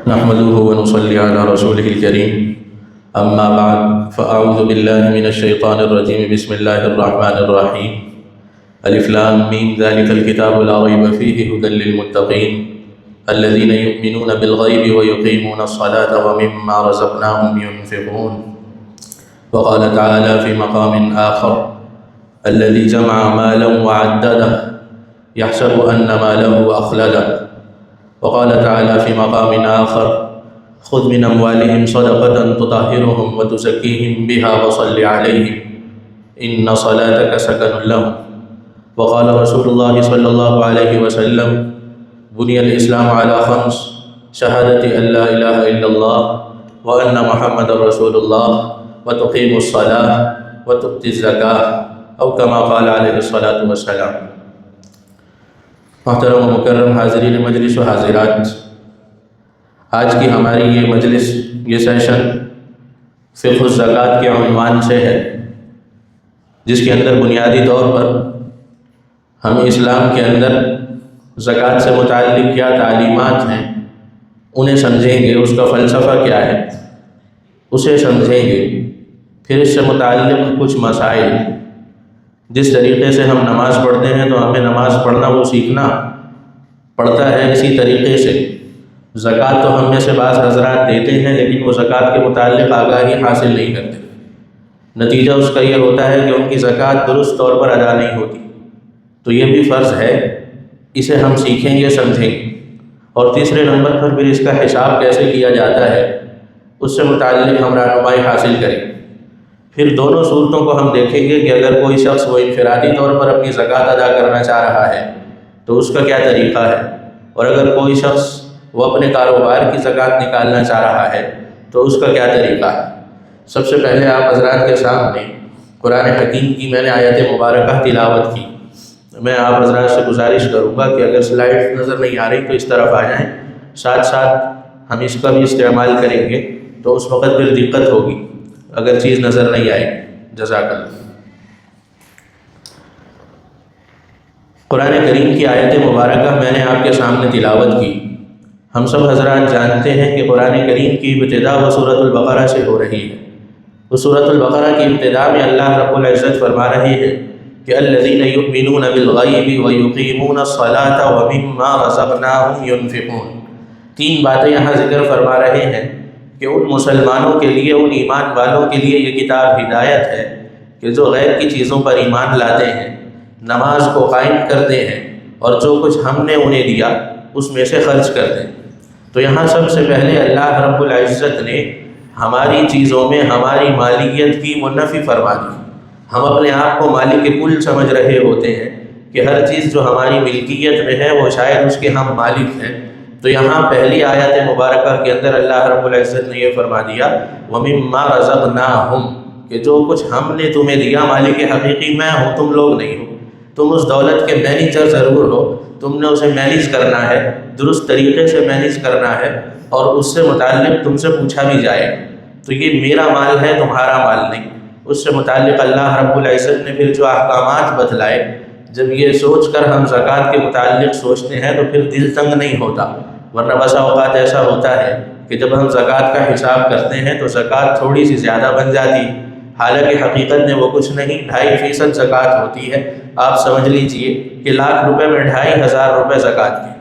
نحمده ونصلي على رسوله الكريم أما بعد فأعوذ بالله من الشيطان الرجيم بسم الله الرحمن الرحيم ألف لام ميم ذلك الكتاب لا ريب فيه هدى للمتقين الذين يؤمنون بالغيب ويقيمون الصلاة ومما رزقناهم ينفقون. وقال تعالى في مقام آخر الذي جمع مالا وعدده يحسب أن ماله أخلده. وقال تعالى في مقام آخر خذ من أموالهم صدقة تطهرهم وتزكيهم بها وصل عليهم إن صلاتك سكن لهم. وقال رسول الله صلى الله عليه وسلم بني الإسلام على خمس شهادة أن لا إله إلا الله وأن محمد رسول الله وتقيم الصلاة وتؤتي الزكاة أو كما قال عليه الصلاة والسلام. محترم و مکرم حاضرین مجلس و حاضرات، آج کی ہماری یہ مجلس، یہ سیشن فقہ الزکوٰۃ کے عنوان سے ہے، جس کے اندر بنیادی طور پر ہم اسلام کے اندر زکوٰۃ سے متعلق کیا تعلیمات ہیں انہیں سمجھیں گے، اس کا فلسفہ کیا ہے اسے سمجھیں گے. پھر اس سے متعلق کچھ مسائل، جس طریقے سے ہم نماز پڑھتے ہیں تو ہمیں نماز پڑھنا وہ سیکھنا پڑتا ہے، اسی طریقے سے زکوٰۃ تو ہم میں سے بعض حضرات دیتے ہیں لیکن وہ زکوٰۃ کے متعلق آگاہی حاصل نہیں کرتے. نتیجہ اس کا یہ ہوتا ہے کہ ان کی زکوٰۃ درست طور پر ادا نہیں ہوتی. تو یہ بھی فرض ہے، اسے ہم سیکھیں گے، سمجھیں گے. اور تیسرے نمبر پر پھر اس کا حساب کیسے کیا جاتا ہے اس سے متعلق ہم رہنمائی حاصل کریں. پھر دونوں صورتوں کو ہم دیکھیں گے کہ اگر کوئی شخص وہ انفرادی طور پر اپنی زکوٰۃ ادا کرنا چاہ رہا ہے تو اس کا کیا طریقہ ہے، اور اگر کوئی شخص وہ اپنے کاروبار کی زکوٰۃ نکالنا چاہ رہا ہے تو اس کا کیا طریقہ ہے. سب سے پہلے آپ حضرات کے سامنے قرآن حکیم کی میں نے آیت مبارکہ تلاوت کی. میں آپ حضرات سے گزارش کروں گا کہ اگر سلائڈ نظر نہیں آ رہی تو اس طرف آ جائیں، ساتھ ساتھ ہم اس کا بھی استعمال کریں گے تو اس وقت پھر دقت ہوگی اگر چیز نظر نہیں آئے. جزاک اللہ. قرآن کریم کی آیت مبارکہ میں نے آپ کے سامنے تلاوت کی. ہم سب حضرات جانتے ہیں کہ قرآن کریم کی ابتدا وہ سورۃ البقرہ سے ہو رہی ہے. وہ سورۃ البقرہ کی ابتدا میں اللہ رب العزت فرما رہے ہیں کہ الذین یؤمنون بالغیب ویقیمون الصلاة ومما رزقناہم ینفقون. تین باتیں یہاں ذکر فرما رہے ہیں کہ ان مسلمانوں کے لیے، ان ایمان والوں کے لیے یہ کتاب ہدایت ہے کہ جو غیب کی چیزوں پر ایمان لاتے ہیں، نماز کو قائم کرتے ہیں اور جو کچھ ہم نے انہیں دیا اس میں سے خرچ کرتے ہیں. تو یہاں سب سے پہلے اللہ رب العزت نے ہماری چیزوں میں ہماری مالکیت کی منفی فرما دی. ہم اپنے آپ کو مالک کل سمجھ رہے ہوتے ہیں کہ ہر چیز جو ہماری ملکیت میں ہے وہ شاید اس کے ہم مالک ہیں. تو یہاں پہلی آیت مبارکہ کے اندر اللہ رب العزت نے یہ فرما دیا وَمِمَّا رَزَقْنَاهُمْ، کہ جو کچھ ہم نے تمہیں دیا مالک حقیقی میں ہوں، تم لوگ نہیں ہو. تم اس دولت کے مینیجر ضرور ہو، تم نے اسے مینیج کرنا ہے، درست طریقے سے مینیج کرنا ہے اور اس سے متعلق تم سے پوچھا بھی جائے. تو یہ میرا مال ہے، تمہارا مال نہیں. اس سے متعلق اللہ رب العزت نے پھر جو احکامات بتلائے، جب یہ سوچ کر ہم زکوٰۃ کے متعلق سوچتے ہیں تو پھر دل تنگ نہیں ہوتا. ورنہ بسا اوقات ایسا ہوتا ہے کہ جب ہم زکوٰۃ کا حساب کرتے ہیں تو زکوٰۃ تھوڑی سی زیادہ بن جاتی، حالانکہ حقیقت میں وہ کچھ نہیں. 2.5% زکوٰۃ ہوتی ہے. آپ سمجھ لیجئے کہ ₹1,00,000 میں 2,500 زکوٰۃ کی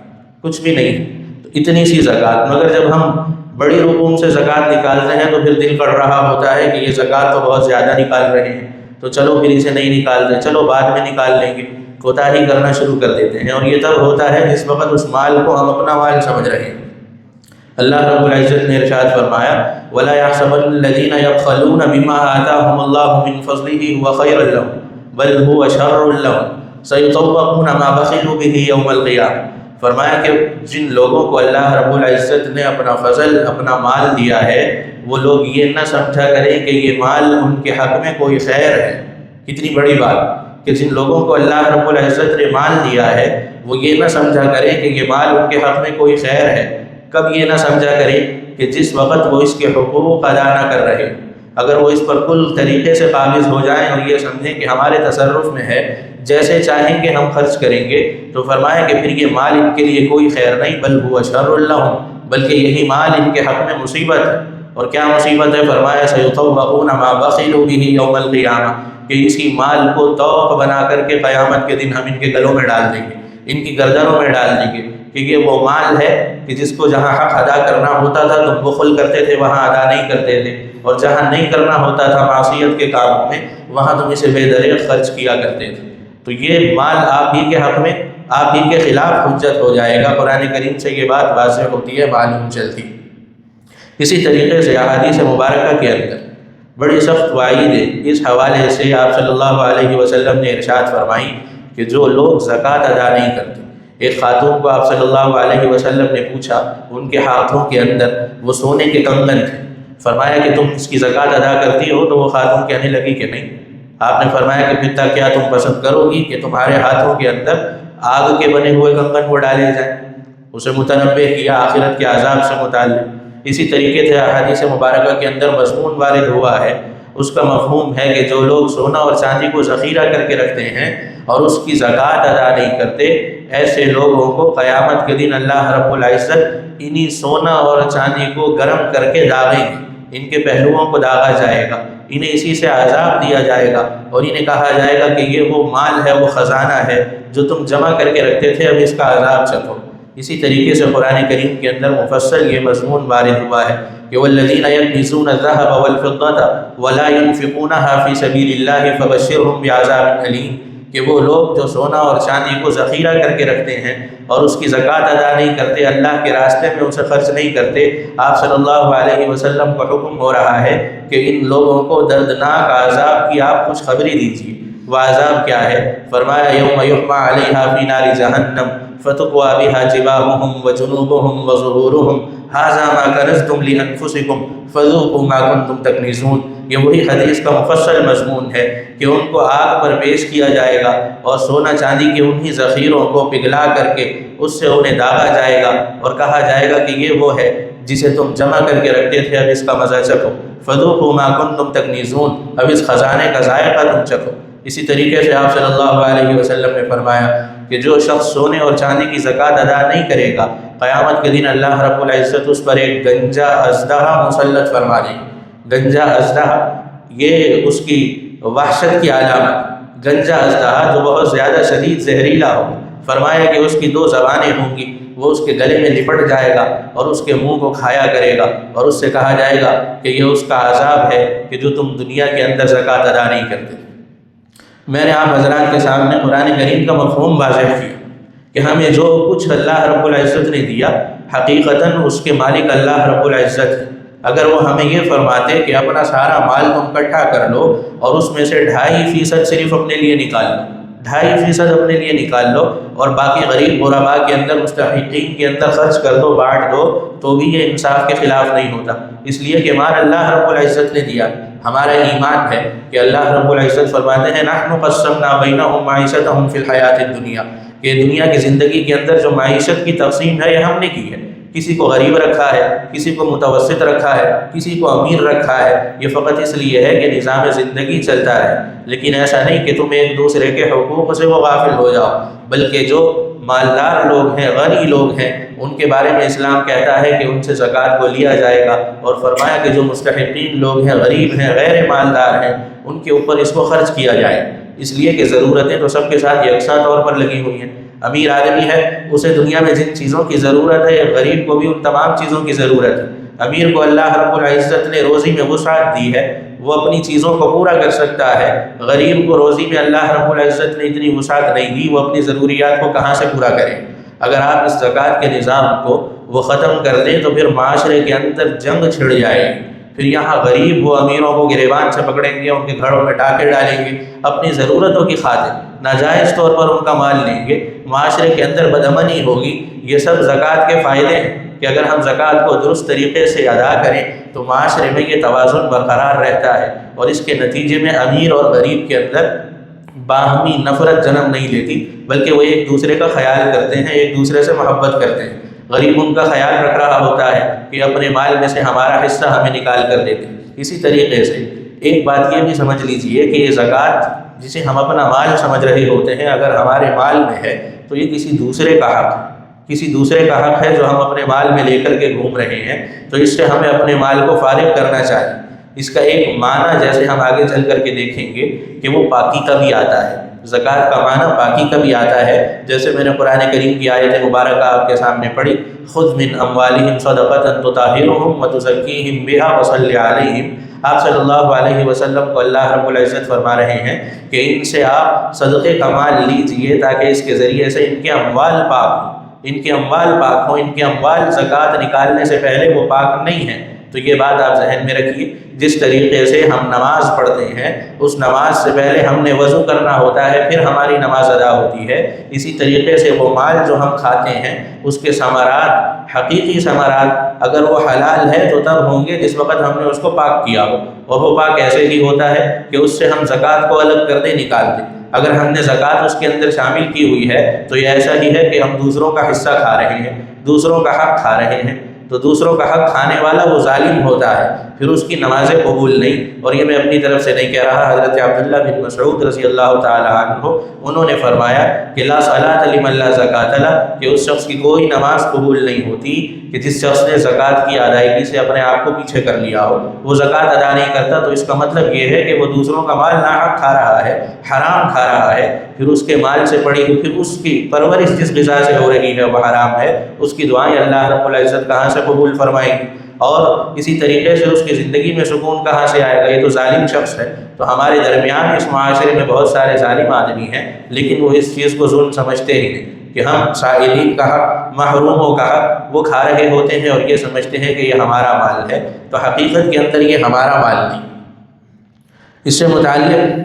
کچھ بھی نہیں. تو اتنی سی زکوٰۃ، مگر جب ہم بڑی رقوم سے زکوٰۃ نکالتے ہیں تو پھر دل کر رہا ہوتا ہے کہ یہ زکوٰۃ تو بہت زیادہ نکال رہے ہیں، تو چلو پھر اسے نہیں نکالتے، چلو بعد میں نکال لیں گے. کوتاہی کرنا شروع کر دیتے ہیں، اور یہ تب ہوتا ہے جس وقت اس مال کو ہم اپنا مال سمجھ رہے ہیں. اللہ رب العزت نے ارشاد فرمایا وَلَا يَحْسَبَنَّ الَّذِينَ يَبْخَلُونَ بِمَا آتَاهُمُ اللَّهُ مِنْ فَضْلِهِ هُوَ خَيْرٌ لَهُمْ بَلْ هُوَ شَرٌّ لَهُمْ سَيُطَوَّقُونَ مَا بَخِلُوا بِهِ يَوْمَ الْقِيَامَةِ. فرمایا کہ جن لوگوں کو اللہ رب العزت نے اپنا فضل، اپنا مال دیا ہے، وہ لوگ یہ نہ سمجھا کریں کہ یہ مال ان کے حق میں کوئی خیر ہے. کتنی بڑی بات کہ جن لوگوں کو اللہ رب العزت نے مال دیا ہے وہ یہ نہ سمجھا کریں کہ یہ مال ان کے حق میں کوئی خیر ہے. کب یہ نہ سمجھا کریں کہ جس وقت وہ اس کے حقوق ادا نہ کر رہے. اگر وہ اس پر کل طریقے سے قابض ہو جائیں اور یہ سمجھیں کہ ہمارے تصرف میں ہے، جیسے چاہیں گے ہم خرچ کریں گے، تو فرمایا کہ پھر یہ مال ان کے لیے کوئی خیر نہیں، بل هو شر لهم، بلکہ یہی مال ان کے حق میں مصیبت ہے۔ اور کیا مصیبت ہے؟ فرمایا سیطوقون ما بخلوا بہ یوم القیامہ، کہ اسی مال کو طوق بنا کر کے قیامت کے دن ہم ان کے گلوں میں ڈال دیں گے، ان کی گردنوں میں ڈال دیں گے، کہ یہ وہ مال ہے کہ جس کو جہاں حق ادا کرنا ہوتا تھا تم بخل کرتے تھے، وہاں ادا نہیں کرتے تھے، اور جہاں نہیں کرنا ہوتا تھا معصیت کے کاموں میں وہاں تم اسے بے دریغ خرچ کیا کرتے تھے۔ تو یہ مال آپ ہی کے حق میں، آپ ہی کے خلاف حجت ہو جائے گا۔ قرآن کریم سے یہ بات واضح ہوتی ہے، معلوم چلتی۔ اسی طریقے سے احادیث مبارکہ کے اندر بڑی سخت وعید ہے اس حوالے سے۔ آپ صلی اللہ علیہ وسلم نے ارشاد فرمائی کہ جو لوگ زکوٰۃ ادا نہیں کرتے، ایک خاتون کو آپ صلی اللہ علیہ وسلم نے پوچھا، ان کے ہاتھوں کے اندر وہ سونے کے کنگن تھے، فرمایا کہ تم اس کی زکوٰۃ ادا کرتی ہو؟ تو وہ خاتون کہنے لگی کہ نہیں۔ آپ نے فرمایا کہ پھر کیا تم پسند کرو گی کہ تمہارے ہاتھوں کے اندر آگ کے بنے ہوئے کنگن وہ ڈالے جائیں؟ اسے متنبہ کیا آخرت کے عذاب سے متعلق۔ اسی طریقے سے احادیث مبارکہ کے اندر مضمون وارد ہوا ہے، اس کا مفہوم ہے کہ جو لوگ سونا اور چاندی کو ذخیرہ کر کے رکھتے ہیں اور اس کی زکوٰۃ ادا نہیں کرتے، ایسے لوگوں کو قیامت کے دن اللہ رب العزت انہی سونا اور چاندی کو گرم کر کے داغیں گے، ان کے پہلوؤں کو داغا جائے گا، انہیں اسی سے عذاب دیا جائے گا، اور انہیں کہا جائے گا کہ یہ وہ مال ہے، وہ خزانہ ہے جو تم جمع کر کے رکھتے تھے، اب اس کا عذاب چکھو۔ اسی طریقے سے قرآن کریم کے اندر مفصل یہ مضمون وارد ہوا ہے کہ والذین یکنزون الذھب والفضة ولا ينفقونها فی سبیل اللہ فبشرهم بعذاب علیم، کہ وہ لوگ جو سونا اور چاندی کو ذخیرہ کر کے رکھتے ہیں اور اس کی زکوٰۃ ادا نہیں کرتے، اللہ کے راستے میں اسے خرچ نہیں کرتے، آپ صلی اللہ علیہ وسلم کا حکم ہو رہا ہے کہ ان لوگوں کو دردناک عذاب کی آپ خوشخبری دیجیے۔ وہ عذاب کیا ہے؟ فرمایا یوم یحمى علیہا فی نار جہنم فتقوی بہا جباہہم وجنوبہم وظہورہم ھذا ما کنزتم لانفسکم فذوقوا ما کنتم تکنزون۔ یہ وہی حدیث کا مفصل مضمون ہے کہ ان کو آگ پر پیش کیا جائے گا اور سونا چاندی کے انہی ذخیروں کو پگھلا کر کے اس سے انہیں داغا جائے گا اور کہا جائے گا کہ یہ وہ ہے جسے تم جمع کر کے رکھتے تھے، اب اس کا مزہ چکھو، فذوقوا ما کنتم تکنزون، اب اس خزانے کا ذائقہ تم چکھو۔ اسی طریقے سے آپ صلی اللہ علیہ وسلم نے فرمایا کہ جو شخص سونے اور چاندی کی زکوٰۃ ادا نہیں کرے گا، قیامت کے دن اللہ رب العزت اس پر ایک گنجا اژدہا مسلط فرما دے گا۔ گنجا اژدہا یہ اس کی وحشت کی علامت، گنجا اژدہا جو بہت زیادہ شدید زہریلا ہو، فرمایا کہ اس کی 2 زبانیں ہوں گی، وہ اس کے گلے میں لپٹ جائے گا اور اس کے منہ کو کھایا کرے گا، اور اس سے کہا جائے گا کہ یہ اس کا عذاب ہے کہ جو تم دنیا کے اندر زکوٰۃ ادا نہیں کرتے۔ میں نے آپ حضرات کے سامنے قرآن کریم کا مفہوم واضح کیا کہ ہمیں جو کچھ اللہ رب العزت نے دیا حقیقتاً اس کے مالک اللہ رب العزت ہے۔ اگر وہ ہمیں یہ فرماتے کہ اپنا سارا مال تم اکٹھا کر لو اور اس میں سے 2.5% صرف اپنے لیے نکال لو، 2.5% اپنے لیے نکال لو اور باقی غریب غرباء کے اندر، مستحقین کے اندر خرچ کر دو، بانٹ دو، تو بھی یہ انصاف کے خلاف نہیں ہوتا، اس لیے کہ مال اللہ رب العزت نے دیا۔ ہمارا ایمان ہے کہ اللہ رب العزت فرماتے ہیں نحن قسمنا بینہم معیشتہم فی الحیاۃ الدنیا، کہ دنیا کی زندگی کے اندر جو معیشت کی تقسیم ہے یہ ہم نے کی ہے، کسی کو غریب رکھا ہے، کسی کو متوسط رکھا ہے، کسی کو امیر رکھا ہے، یہ فقط اس لیے ہے کہ نظام زندگی چلتا ہے، لیکن ایسا نہیں کہ تم ایک دوسرے کے حقوق سے وہ غافل ہو جاؤ، بلکہ جو مالدار لوگ ہیں، غنی لوگ ہیں، ان کے بارے میں اسلام کہتا ہے کہ ان سے زکوٰۃ کو لیا جائے گا، اور فرمایا کہ جو مستحقین لوگ ہیں، غریب ہیں، غیر مالدار ہیں، ان کے اوپر اس کو خرچ کیا جائے، اس لیے کہ ضرورتیں تو سب کے ساتھ یکساں طور پر لگی ہوئی ہیں۔ امیر آدمی ہے، اسے دنیا میں جن چیزوں کی ضرورت ہے، غریب کو بھی ان تمام چیزوں کی ضرورت ہے۔ امیر کو اللہ رب العزت نے روزی میں وسعت دی ہے، وہ اپنی چیزوں کو پورا کر سکتا ہے، غریب کو روزی میں اللہ رب العزت نے اتنی وسعت نہیں دی، وہ اپنی ضروریات کو کہاں سے پورا کرے؟ اگر آپ اس زکوٰۃ کے نظام کو وہ ختم کر دیں تو پھر معاشرے کے اندر جنگ چھڑ جائے گی، پھر یہاں غریب وہ امیروں کو گریبان سے پکڑیں گے، ان کے گھروں میں ڈاکے ڈالیں گے، اپنی ضرورتوں کی خاطر ناجائز طور پر ان کا مال لیں گے، معاشرے کے اندر بدامنی ہوگی۔ یہ سب زکوٰۃ کے فائدے ہیں کہ اگر ہم زکوٰۃ کو درست طریقے سے ادا کریں تو معاشرے میں یہ توازن برقرار رہتا ہے، اور اس کے نتیجے میں امیر اور غریب کے اندر باہمی نفرت جنم نہیں لیتی، بلکہ وہ ایک دوسرے کا خیال کرتے ہیں، ایک دوسرے سے محبت کرتے ہیں۔ غریب ان کا خیال رکھ رہا ہوتا ہے کہ اپنے مال میں سے ہمارا حصہ ہمیں نکال کر دیتے۔ اسی طریقے سے ایک بات یہ بھی سمجھ لیجئے کہ یہ زکوٰۃ جسے ہم اپنا مال سمجھ رہے ہوتے ہیں، اگر ہمارے مال میں ہے تو یہ کسی دوسرے کا حق ہے، کسی دوسرے کا حق ہے جو ہم اپنے مال میں لے کر کے گھوم رہے ہیں، تو اس سے ہمیں اپنے مال کو فارغ کرنا چاہیے۔ اس کا ایک معنی جیسے ہم آگے چل کر کے دیکھیں گے کہ وہ پاکی کا بھی آتا ہے، زکوٰۃ کا معنی پاکی کا بھی آتا ہے۔ جیسے میں نے قرآن کریم کی آیت مبارکہ آپ کے سامنے پڑھی، خذ من اموالہم صدقۃ تطہرہم وتزکیہم بہا وصلی علیہم۔ آپ صلی اللہ علیہ وسلم کو اللہ رب العزت فرما رہے ہیں کہ ان سے آپ صدقے کا مال لیجئے تاکہ اس کے ذریعے سے ان کے اموال پاک ہوں، ان کے اموال پاک ہوں، ان کے اموال زکوٰۃ نکالنے سے پہلے وہ پاک نہیں ہیں۔ تو یہ بات آپ ذہن میں رکھیے، جس طریقے سے ہم نماز پڑھتے ہیں اس نماز سے پہلے ہم نے وضو کرنا ہوتا ہے، پھر ہماری نماز ادا ہوتی ہے، اسی طریقے سے وہ مال جو ہم کھاتے ہیں اس کے ثمرات، حقیقی ثمرات اگر وہ حلال ہے تو تب ہوں گے جس وقت ہم نے اس کو پاک کیا ہو، اور وہ پاک ایسے ہی ہوتا ہے کہ اس سے ہم زکوٰۃ کو الگ کر دیں، نکال دیں۔ اگر ہم نے زکوٰۃ اس کے اندر شامل کی ہوئی ہے تو یہ ایسا ہی ہے کہ ہم دوسروں کا حصہ کھا رہے ہیں، دوسروں کا حق کھا رہے ہیں، تو دوسروں کا حق کھانے والا وہ ظالم ہوتا ہے، پھر اس کی نمازیں قبول نہیں۔ اور یہ میں اپنی طرف سے نہیں کہہ رہا، حضرت عبداللہ بن مسعود رضی اللہ تعالی عنہ انہوں نے فرمایا کہ لا صلاۃ لمن لا زکوٰۃ لہ، کہ اس شخص کی کوئی نماز قبول نہیں ہوتی کہ جس شخص نے زکوٰۃ کی ادائیگی سے اپنے آپ کو پیچھے کر لیا ہو، وہ زکوٰۃ ادا نہیں کرتا، تو اس کا مطلب یہ ہے کہ وہ دوسروں کا مال ناحق کھا رہا ہے، حرام کھا رہا ہے، پھر اس کے مال سے پڑی ہوئی، پھر اس کی پرورش جس غذا سے ہو رہی ہے وہ حرام ہے، اس کی دعائیں اللہ رب العزت کہاں سے قبول فرمائیں گی؟ اور اسی طریقے سے اس کی زندگی میں سکون کہاں سے آئے گا؟ یہ تو ظالم شخص ہے۔ تو ہمارے درمیان اس معاشرے میں بہت سارے ظالم آدمی ہیں، لیکن وہ اس چیز کو ظلم سمجھتے ہی نہیں کہ ہم سائلین کا حق، محروموں کا حق وہ کھا رہے ہوتے ہیں اور یہ سمجھتے ہیں کہ یہ ہمارا مال ہے، تو حقیقت کے اندر یہ ہمارا مال نہیں۔ اس سے متعلق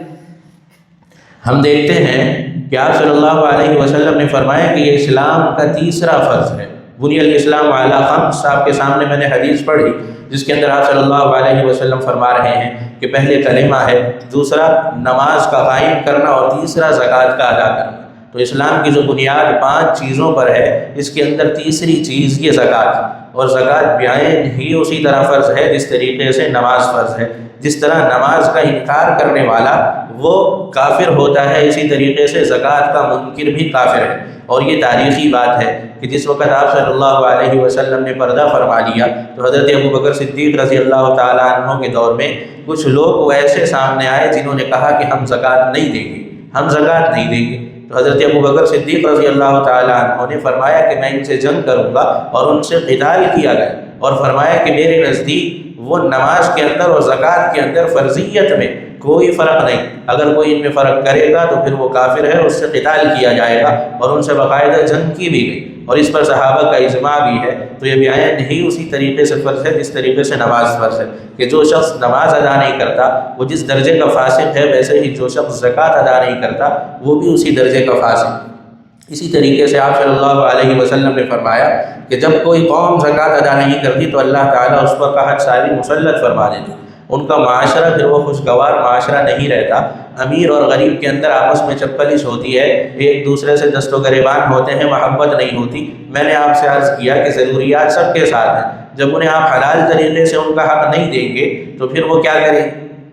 ہم دیکھتے ہیں کہ آپ صلی اللہ علیہ وسلم نے فرمایا کہ یہ اسلام کا تیسرا فرض ہے، بنی الاسلام علی خمس۔ آپ کے سامنے میں نے حدیث پڑھی جس کے اندر آپ صلی اللہ علیہ وسلم فرما رہے ہیں کہ پہلے کلمہ ہے، دوسرا نماز کا قائم کرنا، اور تیسرا زکوٰۃ کا ادا کرنا۔ تو اسلام کی جو بنیاد 5 چیزوں پر ہے، اس کے اندر تیسری چیز یہ زکوٰۃ ہے، اور زکوٰۃ بعین ہی اسی طرح فرض ہے جس طریقے سے نماز فرض ہے۔ جس طرح نماز کا انکار کرنے والا وہ کافر ہوتا ہے، اسی طریقے سے زکوٰۃ کا منکر بھی کافر ہے۔ اور یہ تاریخی بات ہے کہ جس وقت آپ صلی اللہ علیہ وسلم نے پردہ فرما لیا تو حضرت ابوبکر صدیق رضی اللہ تعالیٰ عنہ کے دور میں کچھ لوگ ایسے سامنے آئے جنہوں نے کہا کہ ہم زکوٰۃ نہیں دیں گے، ہم زکوٰۃ نہیں دیں گے۔ تو حضرت ابوبکر صدیق رضی اللہ تعالیٰ عنہ نے فرمایا کہ میں ان سے جنگ کروں گا، اور ان سے قتال کیا گیا، اور فرمایا کہ میرے نزدیک وہ نماز کے اندر اور زکوٰۃ کے اندر فرضیت میں کوئی فرق نہیں، اگر کوئی ان میں فرق کرے گا تو پھر وہ کافر ہے، اس سے قتال کیا جائے گا، اور ان سے باقاعدہ جنگ کی بھی گئی، اور اس پر صحابہ کا اجماع بھی ہے۔ تو یہ بعین ہی اسی طریقے سے فرض ہے جس طریقے سے نماز فرض ہے، کہ جو شخص نماز ادا نہیں کرتا وہ جس درجے کا فاسق ہے، ویسے ہی جو شخص زکوٰۃ ادا نہیں کرتا وہ بھی اسی درجے کا فاسق ہے۔ اسی طریقے سے آپ صلی اللہ علیہ وسلم نے فرمایا کہ جب کوئی قوم زکوٰۃ ادا نہیں کرتی تو اللہ تعالیٰ اس پر قحط ساری مسلط فرما دیتے، ان کا معاشرہ پھر وہ خوشگوار معاشرہ نہیں رہتا، امیر اور غریب کے اندر آپس میں چپکلش ہوتی ہے، ایک دوسرے سے دست و گریبان ہوتے ہیں، محبت نہیں ہوتی۔ میں نے آپ سے عرض کیا کہ ضروریات سب کے ساتھ ہیں، جب انہیں آپ حلال طریقے سے ان کا حق نہیں دیں گے تو پھر وہ کیا کریں؟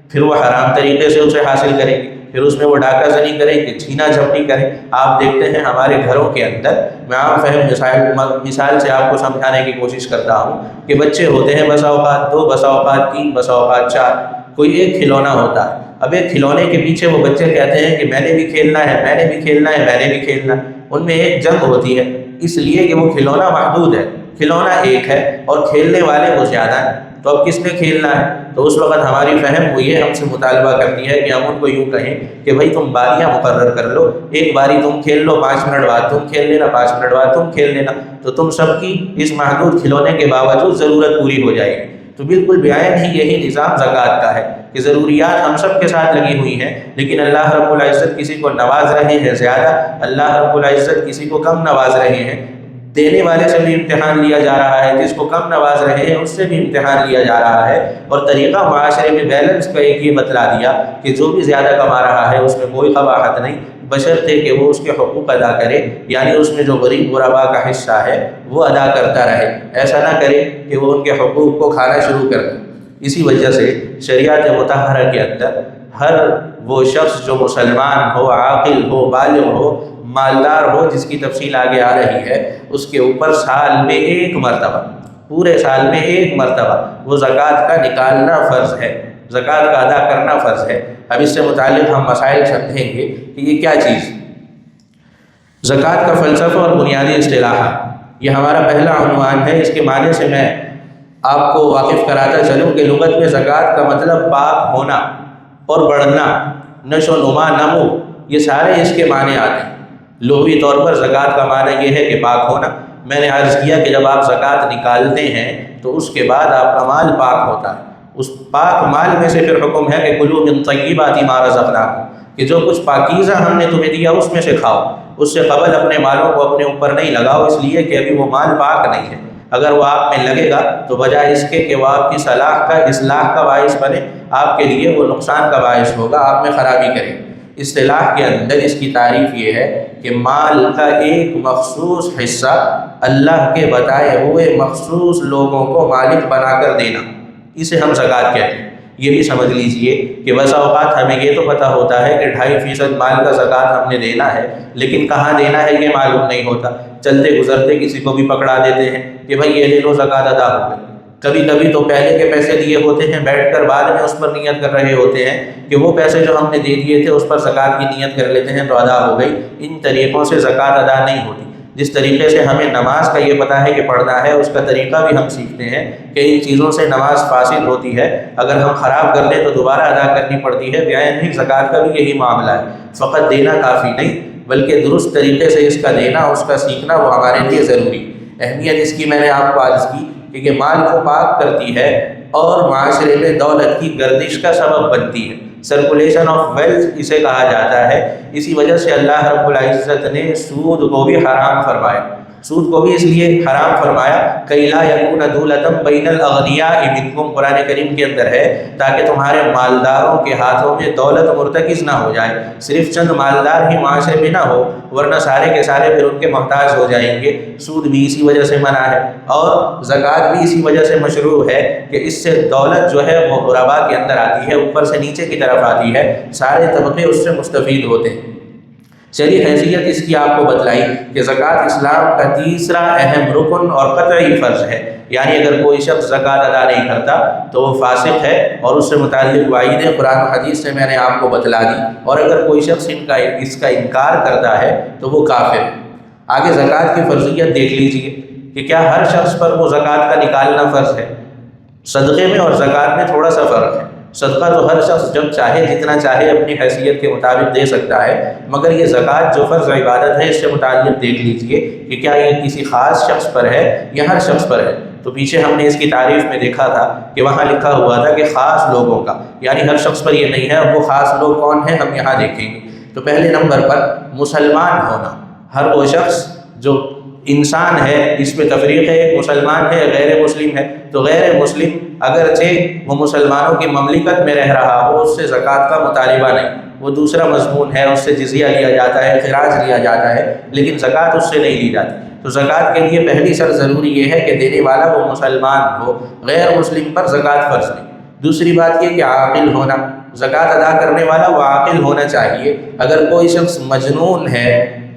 پھر وہ حرام طریقے سے اسے حاصل کریں گے، پھر اس میں وہ ڈاکہ زنی کریں گے، چھینا جھپٹی کریں۔ آپ دیکھتے ہیں ہمارے گھروں کے اندر، میں عام فہم مثال سے آپ کو سمجھانے کی کوشش کرتا ہوں کہ بچے ہوتے ہیں، بسا اوقات 2، بسا اوقات 3، بسا اوقات 4، کوئی ایک کھلونا ہوتا ہے۔ اب ایک کھلونے کے پیچھے وہ بچے کہتے ہیں کہ میں نے بھی کھیلنا ہے، میں نے بھی کھیلنا ہے، میں نے بھی کھیلنا ہے۔ ان میں ایک جنگ ہوتی ہے، اس لیے کہ وہ کھلونا محدود ہے، کھلونا ایک ہے اور کھیلنے والے وہ زیادہ ہیں، تو اب کس نے کھیلنا ہے؟ تو اس وقت ہماری فہم وہ یہ ہم سے مطالبہ کرتی ہے کہ ہم ان کو یوں کہیں کہ بھائی تم باریاں مقرر کر لو، ایک باری تم کھیل لو، 5 منٹ بعد تم کھیل لینا، 5 منٹ بعد تم کھیل لینا، تو تم سب کی اس محدود کھلونے کے باوجود ضرورت پوری ہو جائے گی۔ تو بالکل بعین ہی یہی نظام زکوٰۃ کا ہے کہ ضروریات ہم سب کے ساتھ لگی ہوئی ہیں، لیکن اللہ رب العزت کسی کو نواز رہے ہیں زیادہ، اللہ رب العزت کسی کو کم نواز رہے ہیں۔ دینے والے سے بھی امتحان لیا جا رہا ہے، جس کو کم نواز رہے ہیں اس سے بھی امتحان لیا جا رہا ہے، اور طریقہ معاشرے میں بیلنس کا ایک یہ بتلا دیا کہ جو بھی زیادہ کما رہا ہے اس میں کوئی قباحت نہیں، بشرطے کہ وہ اس کے حقوق ادا کرے، یعنی اس میں جو غریب غربا کا حصہ ہے وہ ادا کرتا رہے، ایسا نہ کرے کہ وہ ان کے حقوق کو کھانا شروع کر دے۔ اسی وجہ سے شریعت مطہرہ کے اندر ہر وہ شخص جو مسلمان ہو، عاقل ہو، بالغ ہو، مالدار ہو، جس کی تفصیل آگے آ رہی ہے، اس کے اوپر سال میں ایک مرتبہ، پورے سال میں ایک مرتبہ وہ زکوٰۃ کا نکالنا فرض ہے، زکوٰۃ کا ادا کرنا فرض ہے۔ اب اس سے متعلق ہم مسائل سمجھیں گے کہ یہ کیا چیز۔ زکوٰۃ کا فلسفہ اور بنیادی اصطلاحات، یہ ہمارا پہلا عنوان ہے۔ اس کے معنی سے میں آپ کو واقف کراتا چلوں کہ لغت میں زکوٰۃ کا مطلب پاک ہونا اور بڑھنا، نشو و نما، نمو، یہ سارے اس کے معنی آتے ہیں۔ لغوی طور پر زکوٰۃ کا معنی یہ ہے کہ پاک ہونا۔ میں نے عرض کیا کہ جب آپ زکوٰۃ نکالتے ہیں تو اس کے بعد آپ کا مال پاک ہوتا ہے۔ اس پاک مال میں سے پھر حکم ہے کہ کلوا من طیبات ما رزقناکم، کہ جو کچھ پاکیزہ ہم نے تمہیں دیا اس میں سے کھاؤ۔ اس سے قبل اپنے مالوں کو اپنے اوپر نہیں لگاؤ، اس لیے کہ ابھی وہ مال پاک نہیں ہے۔ اگر وہ آپ میں لگے گا تو بجائے اس کے کہ وہ آپ کی اصلاح کا باعث بنے، آپ کے لیے وہ نقصان کا باعث ہوگا، آپ میں خرابی کرے۔ اصطلاح کے اندر اس کی تعریف یہ ہے کہ مال کا ایک مخصوص حصہ اللہ کے بتائے ہوئے مخصوص لوگوں کو مالک بنا کر دینا، اسے ہم زکوٰۃ کہتے ہیں۔ یہ بھی سمجھ لیجئے کہ بسا اوقات ہمیں یہ تو پتہ ہوتا ہے کہ 2.5% مال کا زکوٰۃ ہم نے دینا ہے، لیکن کہاں دینا ہے یہ معلوم نہیں ہوتا۔ چلتے گزرتے کسی کو بھی پکڑا دیتے ہیں کہ بھائی یہ لے لو، زکوٰۃ ادا ہو گئی۔ کبھی کبھی تو پہلے کے پیسے دیے ہوتے ہیں، بیٹھ کر بعد میں اس پر نیت کر رہے ہوتے ہیں کہ وہ پیسے جو ہم نے دے دیے تھے اس پر زکوٰۃ کی نیت کر لیتے ہیں تو ادا ہو گئی۔ ان طریقوں سے زکوٰۃ ادا نہیں ہوتی۔ جس طریقے سے ہمیں نماز کا یہ پتہ ہے کہ پڑھنا ہے، اس کا طریقہ بھی ہم سیکھتے ہیں کہ ان چیزوں سے نماز فاسد ہوتی ہے، اگر ہم خراب کر لیں تو دوبارہ ادا کرنی پڑتی ہے۔ بیان نہیں، زکوٰۃ کا بھی یہی معاملہ ہے، فقط دینا کافی نہیں بلکہ درست طریقے سے اس کا دینا، اس کا سیکھنا وہ ہمارے لیے ضروری۔ اہمیت اس کی میں نے آپ کو عرض کی کہ یہ مال کو پاک کرتی ہے اور معاشرے میں دولت کی گردش کا سبب بنتی ہے۔ سرکولیشن آف ویلتھ اسے کہا جاتا ہے۔ اسی وجہ سے اللہ رب العزت نے سود کو بھی حرام فرمایا۔ سود کو بھی اس لیے حرام فرمایا کہ لا یکون دولۃ بین الاغنیاء منکم، قرآن کریم کے اندر ہے، تاکہ تمہارے مالداروں کے ہاتھوں میں دولت مرتکز نہ ہو جائے۔ صرف چند مالدار ہی معاشرے میں نہ ہو، ورنہ سارے کے سارے پھر ان کے محتاج ہو جائیں گے۔ سود بھی اسی وجہ سے منع ہے اور زکوٰۃ بھی اسی وجہ سے مشروع ہے کہ اس سے دولت جو ہے وہ غربا کے اندر آتی ہے، اوپر سے نیچے کی طرف آتی ہے، سارے طبقے اس سے مستفید ہوتے ہیں۔ چلیے حیثیت اس کی آپ کو بتلائی کہ زکوٰۃ اسلام کا تیسرا اہم رکن اور قطعی فرض ہے، یعنی اگر کوئی شخص زکوٰۃ ادا نہیں کرتا تو وہ فاسق ہے، اور اس سے متعلق وعیدیں قرآن و حدیث سے میں نے آپ کو بتلا دی، اور اگر کوئی شخص اس کا انکار کرتا ہے تو وہ کافر ہے۔ آگے زکوٰۃ کی فرضیت دیکھ لیجئے کہ کیا ہر شخص پر وہ زکوٰۃ کا نکالنا فرض ہے؟ صدقے میں اور زکوٰۃ میں تھوڑا سا فرق ہے۔ صدقہ تو ہر شخص جب چاہے جتنا چاہے اپنی حیثیت کے مطابق دے سکتا ہے، مگر یہ زکوٰۃ جو فرض عبادت ہے اس سے متعلق دیکھ لیجئے کہ کیا یہ کسی خاص شخص پر ہے یا ہر شخص پر ہے۔ تو پیچھے ہم نے اس کی تعریف میں دیکھا تھا کہ وہاں لکھا ہوا تھا کہ خاص لوگوں کا، یعنی ہر شخص پر یہ نہیں ہے۔ اب وہ خاص لوگ کون ہیں ہم یہاں دیکھیں گے۔ تو پہلے نمبر پر مسلمان ہونا، ہر وہ شخص جو انسان ہے، اس میں تفریق ہے، ایک مسلمان ہے، غیر مسلم ہے۔ تو غیر مسلم اگرچہ وہ مسلمانوں کی مملکت میں رہ رہا ہو، اس سے زکوٰۃ کا مطالبہ نہیں، وہ دوسرا مضمون ہے، اس سے جزیہ لیا جاتا ہے، خراج لیا جاتا ہے، لیکن زکوٰۃ اس سے نہیں لی جاتی۔ تو زکوٰۃ کے لیے پہلی شرط ضروری یہ ہے کہ دینے والا وہ مسلمان ہو، غیر مسلم پر زکوٰۃ فرض نہیں۔ دوسری بات یہ کہ عاقل ہونا، زکوٰۃ ادا کرنے والا وہ عاقل ہونا چاہیے۔ اگر کوئی شخص مجنون ہے،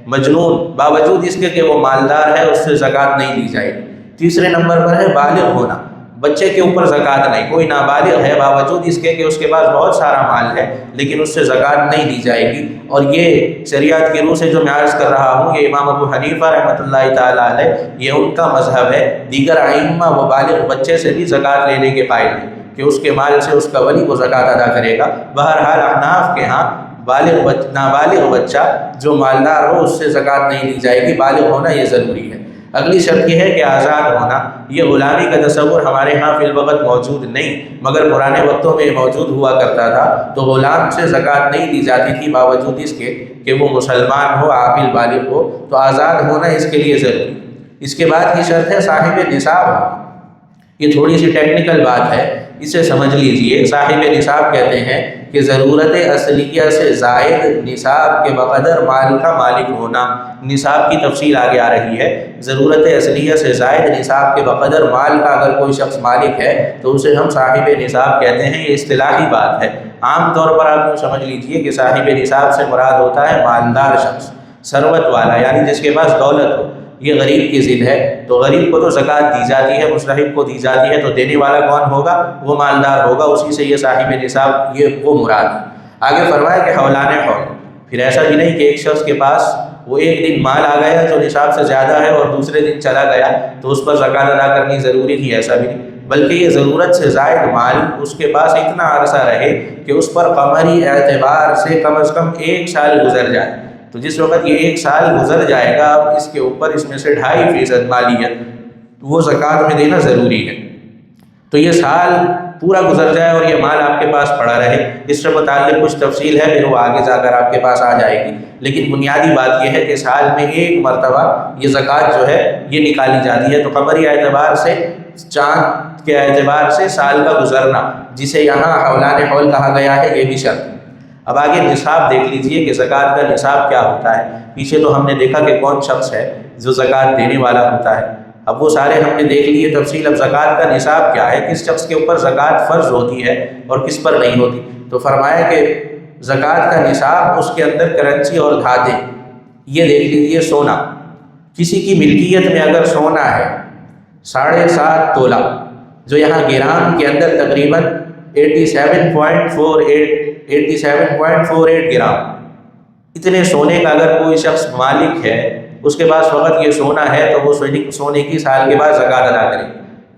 مجنون باوجود اس کے کہ وہ مالدار ہے، اس سے زکوٰۃ نہیں دی جائے گی۔ تیسرے نمبر پر ہے بالغ ہونا، بچے کے اوپر زکوٰۃ نہیں، کوئی نابالغ ہے باوجود اس کے کہ اس کے پاس بہت سارا مال ہے لیکن اس سے زکوٰۃ نہیں دی جائے گی۔ اور یہ شریعت کی روح سے جو میں عرض کر رہا ہوں، یہ امام ابو حنیفہ رحمۃ اللہ تعالیٰ علیہ یہ ان کا مذہب ہے۔ دیگر ائمہ وہ بالغ بچے سے بھی زکوٰۃ لینے کے قائل ہیں کہ اس کے مال سے اس کا ولی وہ زکوٰۃ ادا کرے گا۔ بہرحال احناف کے ہاں نابالغ بچہ جو مالدار ہو اس سے زکوٰۃ نہیں دی جائے گی، بالغ ہونا یہ ضروری ہے۔ اگلی شرط یہ ہے کہ آزاد ہونا۔ یہ غلامی کا تصور ہمارے ہاں فی الوقت موجود نہیں، مگر پرانے وقتوں میں موجود ہوا کرتا تھا۔ تو غلام سے زکوٰۃ نہیں دی جاتی تھی باوجود اس کے کہ وہ مسلمان ہو، عاقل بالغ ہو، تو آزاد ہونا اس کے لیے ضروری۔ اس کے بعد کی شرط ہے صاحب نصاب ہونا۔ یہ تھوڑی سی ٹیکنیکل بات ہے، اسے سمجھ لیجئے۔ صاحب نصاب کہتے ہیں کہ ضرورت اصلیہ سے زائد نصاب کے بقدر مال کا مالک ہونا۔ نصاب کی تفصیل آگے آ رہی ہے۔ ضرورت اصلیہ سے زائد نصاب کے بقدر مال کا اگر کوئی شخص مالک ہے تو اسے ہم صاحب نصاب کہتے ہیں۔ یہ اصطلاحی بات ہے، عام طور پر آپ سمجھ لیجئے کہ صاحب نصاب سے مراد ہوتا ہے مالدار شخص۔ ثروت والا یعنی جس کے پاس دولت ہو، یہ غریب کی ضد ہے، تو غریب کو تو زکوٰۃ دی جاتی ہے، مستحق کو دی جاتی ہے، تو دینے والا کون ہوگا؟ وہ مالدار ہوگا، اسی سے یہ صاحب نصاب، یہ وہ مراد ہے۔ آگے فرمایا کہ حولان حول، پھر ایسا بھی نہیں کہ ایک شخص کے پاس وہ ایک دن مال آ گیا جو نصاب سے زیادہ ہے اور دوسرے دن چلا گیا تو اس پر زکوٰۃ ادا کرنی ضروری تھی، ایسا بھی نہیں، بلکہ یہ ضرورت سے زائد مال اس کے پاس اتنا عرصہ رہے کہ اس پر قمری اعتبار سے کم از کم 1 سال گزر جائے، تو جس وقت یہ 1 سال گزر جائے گا اب اس کے اوپر اس میں سے 2.5% مالیت وہ زکوٰۃ میں دینا ضروری ہے۔ تو یہ سال پورا گزر جائے اور یہ مال آپ کے پاس پڑا رہے، اس سے متعلق کچھ تفصیل ہے، پھر وہ آگے جا کر آپ کے پاس آ جائے گی، لیکن بنیادی بات یہ ہے کہ سال میں 1 مرتبہ یہ زکوٰۃ جو ہے یہ نکالی جاتی ہے۔ تو قمری اعتبار سے، چاند کے اعتبار سے سال کا گزرنا، جسے یہاں حولان حول کہا گیا ہے، یہ بھی شرط۔ اب آگے نصاب دیکھ لیجئے کہ زکوٰۃ کا نصاب کیا ہوتا ہے۔ پیچھے تو ہم نے دیکھا کہ کون شخص ہے جو زکوٰۃ دینے والا ہوتا ہے، اب وہ سارے ہم نے دیکھ لیے تفصیل۔ اب زکوٰۃ کا نصاب کیا ہے، کس شخص کے اوپر زکوٰۃ فرض ہوتی ہے اور کس پر نہیں ہوتی، تو فرمایا کہ زکوٰۃ کا نصاب اس کے اندر کرنسی اور دھاتیں، یہ دیکھ لیجئے سونا، کسی کی ملکیت میں اگر سونا ہے 7.5 تولہ، جو یہاں گرام کے اندر تقریباً 87.48 گرام، اتنے سونے کا اگر کوئی شخص مالک ہے، اس کے پاس فقط یہ سونا ہے، تو وہ سونے کی سال کے بعد زکوٰۃ ادا کرے،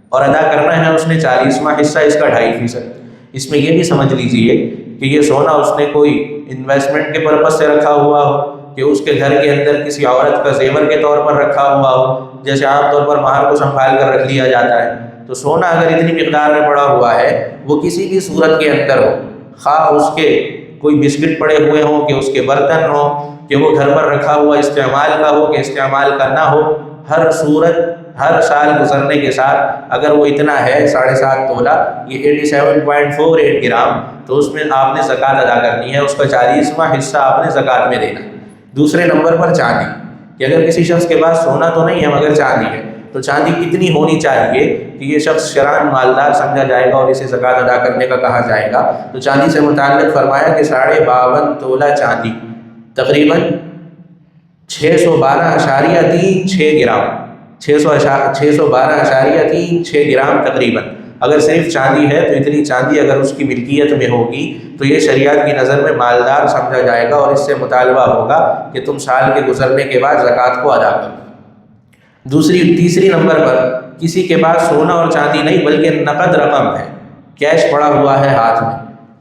اور ادا کرنا ہے اس نے 40واں حصہ، اس کا 2.5%۔ اس میں یہ بھی سمجھ لیجئے کہ یہ سونا اس نے کوئی انویسٹمنٹ کے پرپس سے رکھا ہوا ہو، کہ اس کے گھر کے اندر کسی عورت کا زیور کے طور پر رکھا ہوا ہو، جیسے عام طور پر مہر کو سنبھال کر رکھ لیا جاتا ہے، تو سونا اگر اتنی مقدار میں پڑا ہوا ہے، وہ کسی بھی صورت کے اندر ہو، خواہ اس کے کوئی بسکٹ پڑے ہوئے ہوں، کہ اس کے برتن ہوں، کہ وہ گھر پر رکھا ہوا استعمال کا ہو کہ استعمال کا نہ ہو، ہر صورت ہر سال گزرنے کے ساتھ اگر وہ اتنا ہے 7.5 تولہ، یہ 87.48 گرام، تو اس میں آپ نے زکوٰۃ ادا کرنی ہے، اس کا 40واں حصہ آپ نے زکوٰۃ میں دینا۔ دوسرے نمبر پر چاندی، کہ اگر کسی شخص کے پاس سونا تو نہیں ہے مگر چاندی ہے، تو چاندی کتنی ہونی چاہیے کہ یہ شخص شرعاً مالدار سمجھا جائے گا اور اسے زکوٰۃ ادا کرنے کا کہا جائے گا؟ تو چاندی سے متعلق فرمایا کہ 52.5 تولہ چاندی، تقریباً 612.36 گرام، 612.36 گرام تقریباً، اگر صرف چاندی ہے تو اتنی چاندی اگر اس کی ملکیت میں ہوگی تو یہ شریعت کی نظر میں مالدار سمجھا جائے گا، اور اس سے مطالبہ ہوگا کہ تم سال کے گزرنے کے بعد زکوٰۃ کو ادا کرو۔ تیسری نمبر پر کسی کے پاس سونا اور چاندی نہیں بلکہ نقد رقم ہے، کیش پڑا ہوا ہے ہاتھ میں،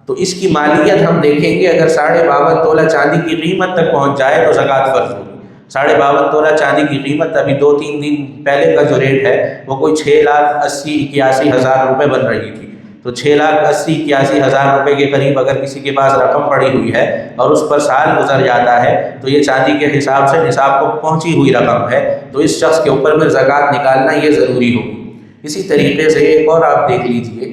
تو اس کی مالیت ہم دیکھیں گے، اگر 52.5 تولہ چاندی کی قیمت تک پہنچ جائے تو زکوٰۃ فرض ہوگی۔ 52.5 تولہ چاندی کی قیمت ابھی 2-3 دن پہلے کا جو ریٹ ہے وہ کوئی 6,80,81,000 روپے بن رہی تھی، تو 6,80,81,000 روپے کے قریب اگر کسی کے پاس رقم پڑی ہوئی ہے اور اس پر سال گزر جاتا ہے تو یہ چاندی کے حساب سے نصاب کو پہنچی ہوئی رقم ہے، تو اس شخص کے اوپر پھر زکوٰۃ نکالنا یہ ضروری ہوگی۔ اسی طریقے سے ایک اور آپ دیکھ لیجئے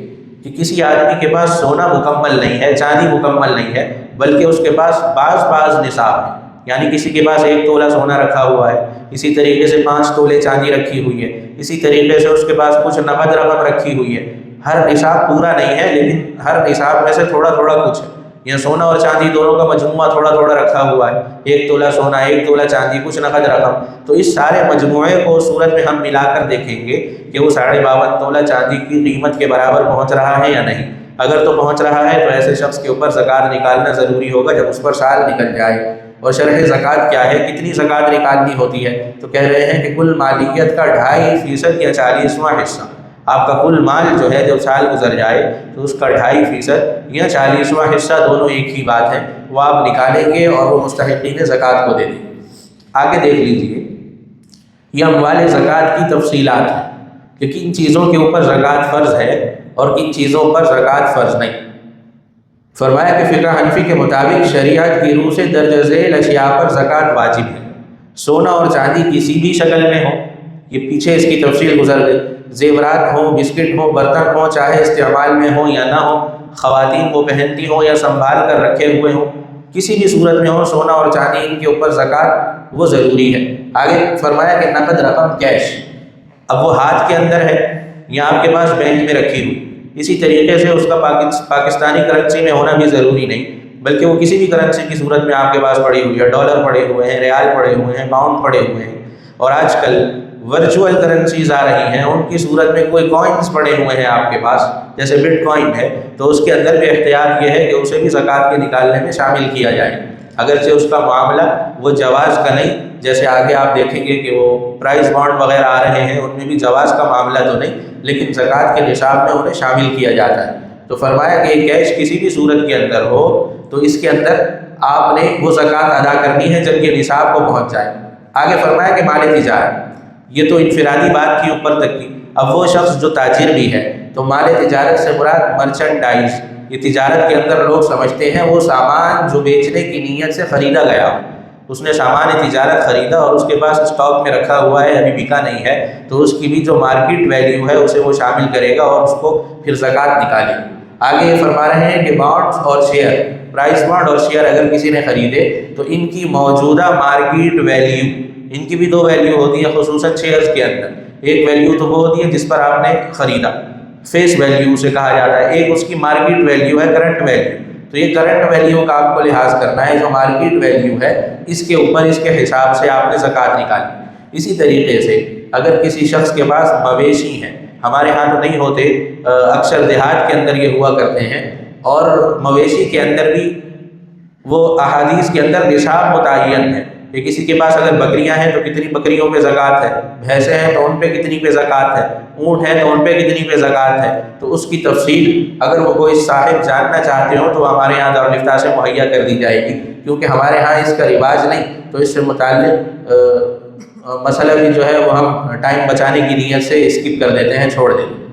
کہ کسی آدمی کے پاس سونا مکمل نہیں ہے، چاندی مکمل نہیں ہے، بلکہ اس کے پاس بعض نصاب ہے، یعنی کسی کے پاس 1 تولہ سونا رکھا ہوا ہے، اسی طریقے سے 5 تولے چاندی رکھی ہوئی ہے، اسی طریقے سے اس کے پاس کچھ نقد رقم رکھی ہوئی ہے، ہر نصاب پورا نہیں ہے لیکن ہر نصاب میں سے تھوڑا تھوڑا کچھ ہے، یا سونا اور چاندی دونوں کا مجموعہ تھوڑا تھوڑا رکھا ہوا ہے، 1 تولہ سونا، 1 تولہ چاندی، کچھ نقد رقم، تو اس سارے مجموعے کو صورت میں ہم ملا کر دیکھیں گے کہ وہ 52.5 تولہ چاندی کی قیمت کے برابر پہنچ رہا ہے یا نہیں۔ اگر تو پہنچ رہا ہے تو ایسے شخص کے اوپر زکوٰۃ نکالنا ضروری ہوگا جب اس پر سال نکل جائے۔ اور شرح زکوٰۃ کیا ہے، کتنی زکوٰۃ نکالنی ہوتی ہے، تو کہہ رہے ہیں کہ کل مالیت کا 2.5% یا 40واں حصہ، آپ کا کل مال جو ہے جب سال گزر جائے تو اس کا 2.5% یا 40واں حصہ، دونوں ایک ہی بات ہے، وہ آپ نکالیں گے اور وہ مستحقین زکوٰۃ کو دے دیں گے۔ آگے دیکھ لیجئے یہ اموال زکوٰۃ کی تفصیلات ہیں کہ کن چیزوں کے اوپر زکوٰۃ فرض ہے اور کن چیزوں پر زکوٰۃ فرض نہیں۔ فرمایا کہ فقہ حنفی کے مطابق شریعت کی روح سے درج ذیل اشیاء پر زکوٰۃ واجب ہے، سونا اور چاندی کسی بھی شکل میں ہو، یہ پیچھے اس کی تفصیل گزر گئی، زیورات ہوں، بسکٹ ہوں، برتن ہوں، چاہے استعمال میں ہوں یا نہ ہوں، خواتین کو پہنتی ہوں یا سنبھال کر رکھے ہوئے ہوں، کسی بھی صورت میں ہو، سونا اور چاندی ان کے اوپر زکوٰۃ وہ ضروری ہے۔ آگے فرمایا کہ نقد رقم کیش، اب وہ ہاتھ کے اندر ہے یا آپ کے پاس بینک میں رکھی ہوئی، اسی طریقے سے اس کا پاکستانی کرنسی میں ہونا بھی ضروری نہیں، بلکہ وہ کسی بھی کرنسی کی صورت میں آپ کے پاس پڑی ہوئی ہے، ڈالر پڑے ہوئے ہیں، ریال پڑے ہوئے ہیں، پاؤنڈ پڑے ہوئے ہیں، اور آج کل ورچوئل کرنسیز آ رہی ہیں، ان کی صورت میں کوئی کوائنس پڑے ہوئے ہیں آپ کے پاس، جیسے بٹ کوائن ہے، تو اس کے اندر بھی احتیاط یہ ہے کہ اسے بھی زکوٰۃ کے نکالنے میں شامل کیا جائے، اگرچہ اس کا معاملہ وہ جواز کا نہیں، جیسے آگے آپ دیکھیں گے کہ وہ پرائز بانڈ وغیرہ آ رہے ہیں، ان میں بھی جواز کا معاملہ تو نہیں، لیکن زکوٰۃ کے نصاب میں انہیں شامل کیا جاتا ہے۔ تو فرمایا کہ کیش کسی بھی صورت کے اندر ہو تو اس کے اندر آپ نے وہ زکوٰۃ ادا کرنی ہے جب یہ نصاب کو پہنچ جائے۔ آگے فرمایا کہ مال تجارت، یہ تو انفرادی بات کی اوپر تک کی، اب وہ شخص جو تاجر بھی ہے تو مال تجارت سے مراد مرچنڈائز، یہ تجارت کے اندر لوگ سمجھتے ہیں وہ سامان جو بیچنے کی نیت سے خریدا گیا ہو، اس نے سامان تجارت خریدا اور اس کے پاس اسٹاک میں رکھا ہوا ہے، ابھی بکا نہیں ہے، تو اس کی بھی جو مارکیٹ ویلیو ہے اسے وہ شامل کرے گا اور اس کو پھر زکوٰۃ نکالے۔ آگے یہ فرما رہے ہیں کہ بانڈز اور شیئر، پرائز بانڈ اور شیئر اگر کسی نے خریدے تو ان کی موجودہ مارکیٹ ویلیو، ان کی بھی دو ویلیو ہوتی ہے خصوصاً شیئرز کے اندر، ایک ویلیو تو وہ ہوتی ہے جس پر آپ نے خریدا، فیس ویلیو اسے کہا جاتا ہے، ایک اس کی مارکیٹ ویلیو ہے، کرنٹ ویلیو، تو یہ کرنٹ ویلیو کا آپ کو لحاظ کرنا ہے، جو مارکیٹ ویلیو ہے اس کے اوپر اس کے حساب سے آپ نے زکوٰۃ نکالی۔ اسی طریقے سے اگر کسی شخص کے پاس مویشی ہیں، ہمارے ہاں تو نہیں ہوتے، اکثر دیہات کے اندر یہ ہوا کرتے ہیں، اور مویشی کے اندر بھی وہ احادیث کے اندر نصاب متعین ہے کہ کسی کے پاس اگر بکریاں ہیں تو کتنی بکریوں پہ زکوٰۃ ہے، بھینسیں ہیں تو ان پہ کتنی پہ زکوٰۃ ہے، اونٹ ہیں تو ان پہ کتنی پہ زکوٰۃ ہے، تو اس کی تفصیل اگر وہ کوئی صاحب جاننا چاہتے ہو تو ہمارے یہاں دارالفتاء سے مہیا کر دی جائے گی، کیونکہ ہمارے ہاں اس کا رواج نہیں، تو اس سے متعلق مسئلہ بھی جو ہے وہ ہم ٹائم بچانے کی نیت سے اسکپ کر دیتے ہیں، چھوڑ دیتے ہیں۔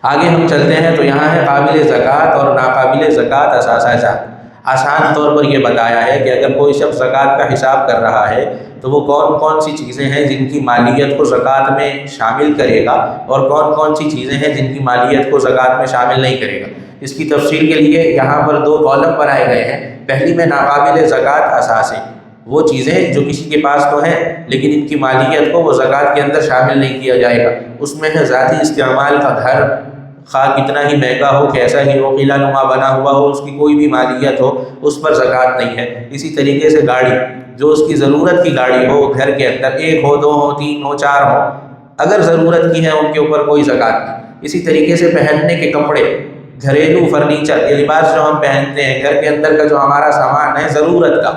آگے ہم چلتے ہیں تو یہاں ہے قابل زکوٰۃ اور ناقابل زکوٰۃ اثاثہ جات۔ آسان طور پر یہ بتایا ہے کہ اگر کوئی شخص زکوٰۃ کا حساب کر رہا ہے تو وہ کون کون سی چیزیں ہیں جن کی مالیت کو زکوٰۃ میں شامل کرے گا اور کون کون سی چیزیں ہیں جن کی مالیت کو زکوٰۃ میں شامل نہیں کرے گا۔ اس کی تفصیل کے لیے یہاں پر دو کالم بنائے گئے ہیں۔ پہلی میں ناقابل زکوٰۃ اثاثے، وہ چیزیں جو کسی کے پاس تو ہیں لیکن ان کی مالیت کو وہ زکوٰۃ کے اندر شامل نہیں کیا جائے گا۔ اس میں ہے ذاتی استعمال کا گھر، خواہ کتنا ہی مہنگا ہو، کیسا ہی ہو، قلعہ نما بنا ہوا ہو، اس کی کوئی بھی مالیت ہو، اس پر زکوٰۃ نہیں ہے۔ اسی طریقے سے گاڑی، جو اس کی ضرورت کی گاڑی ہو، گھر کے اندر ایک ہو، دو ہو، تین ہو، چار ہو، اگر ضرورت کی ہے ان کے اوپر کوئی زکوٰۃ نہیں۔ اسی طریقے سے پہننے کے کپڑے، گھریلو فرنیچر، یہ لباس جو ہم پہنتے ہیں، گھر کے اندر کا جو ہمارا سامان ہے ضرورت کا،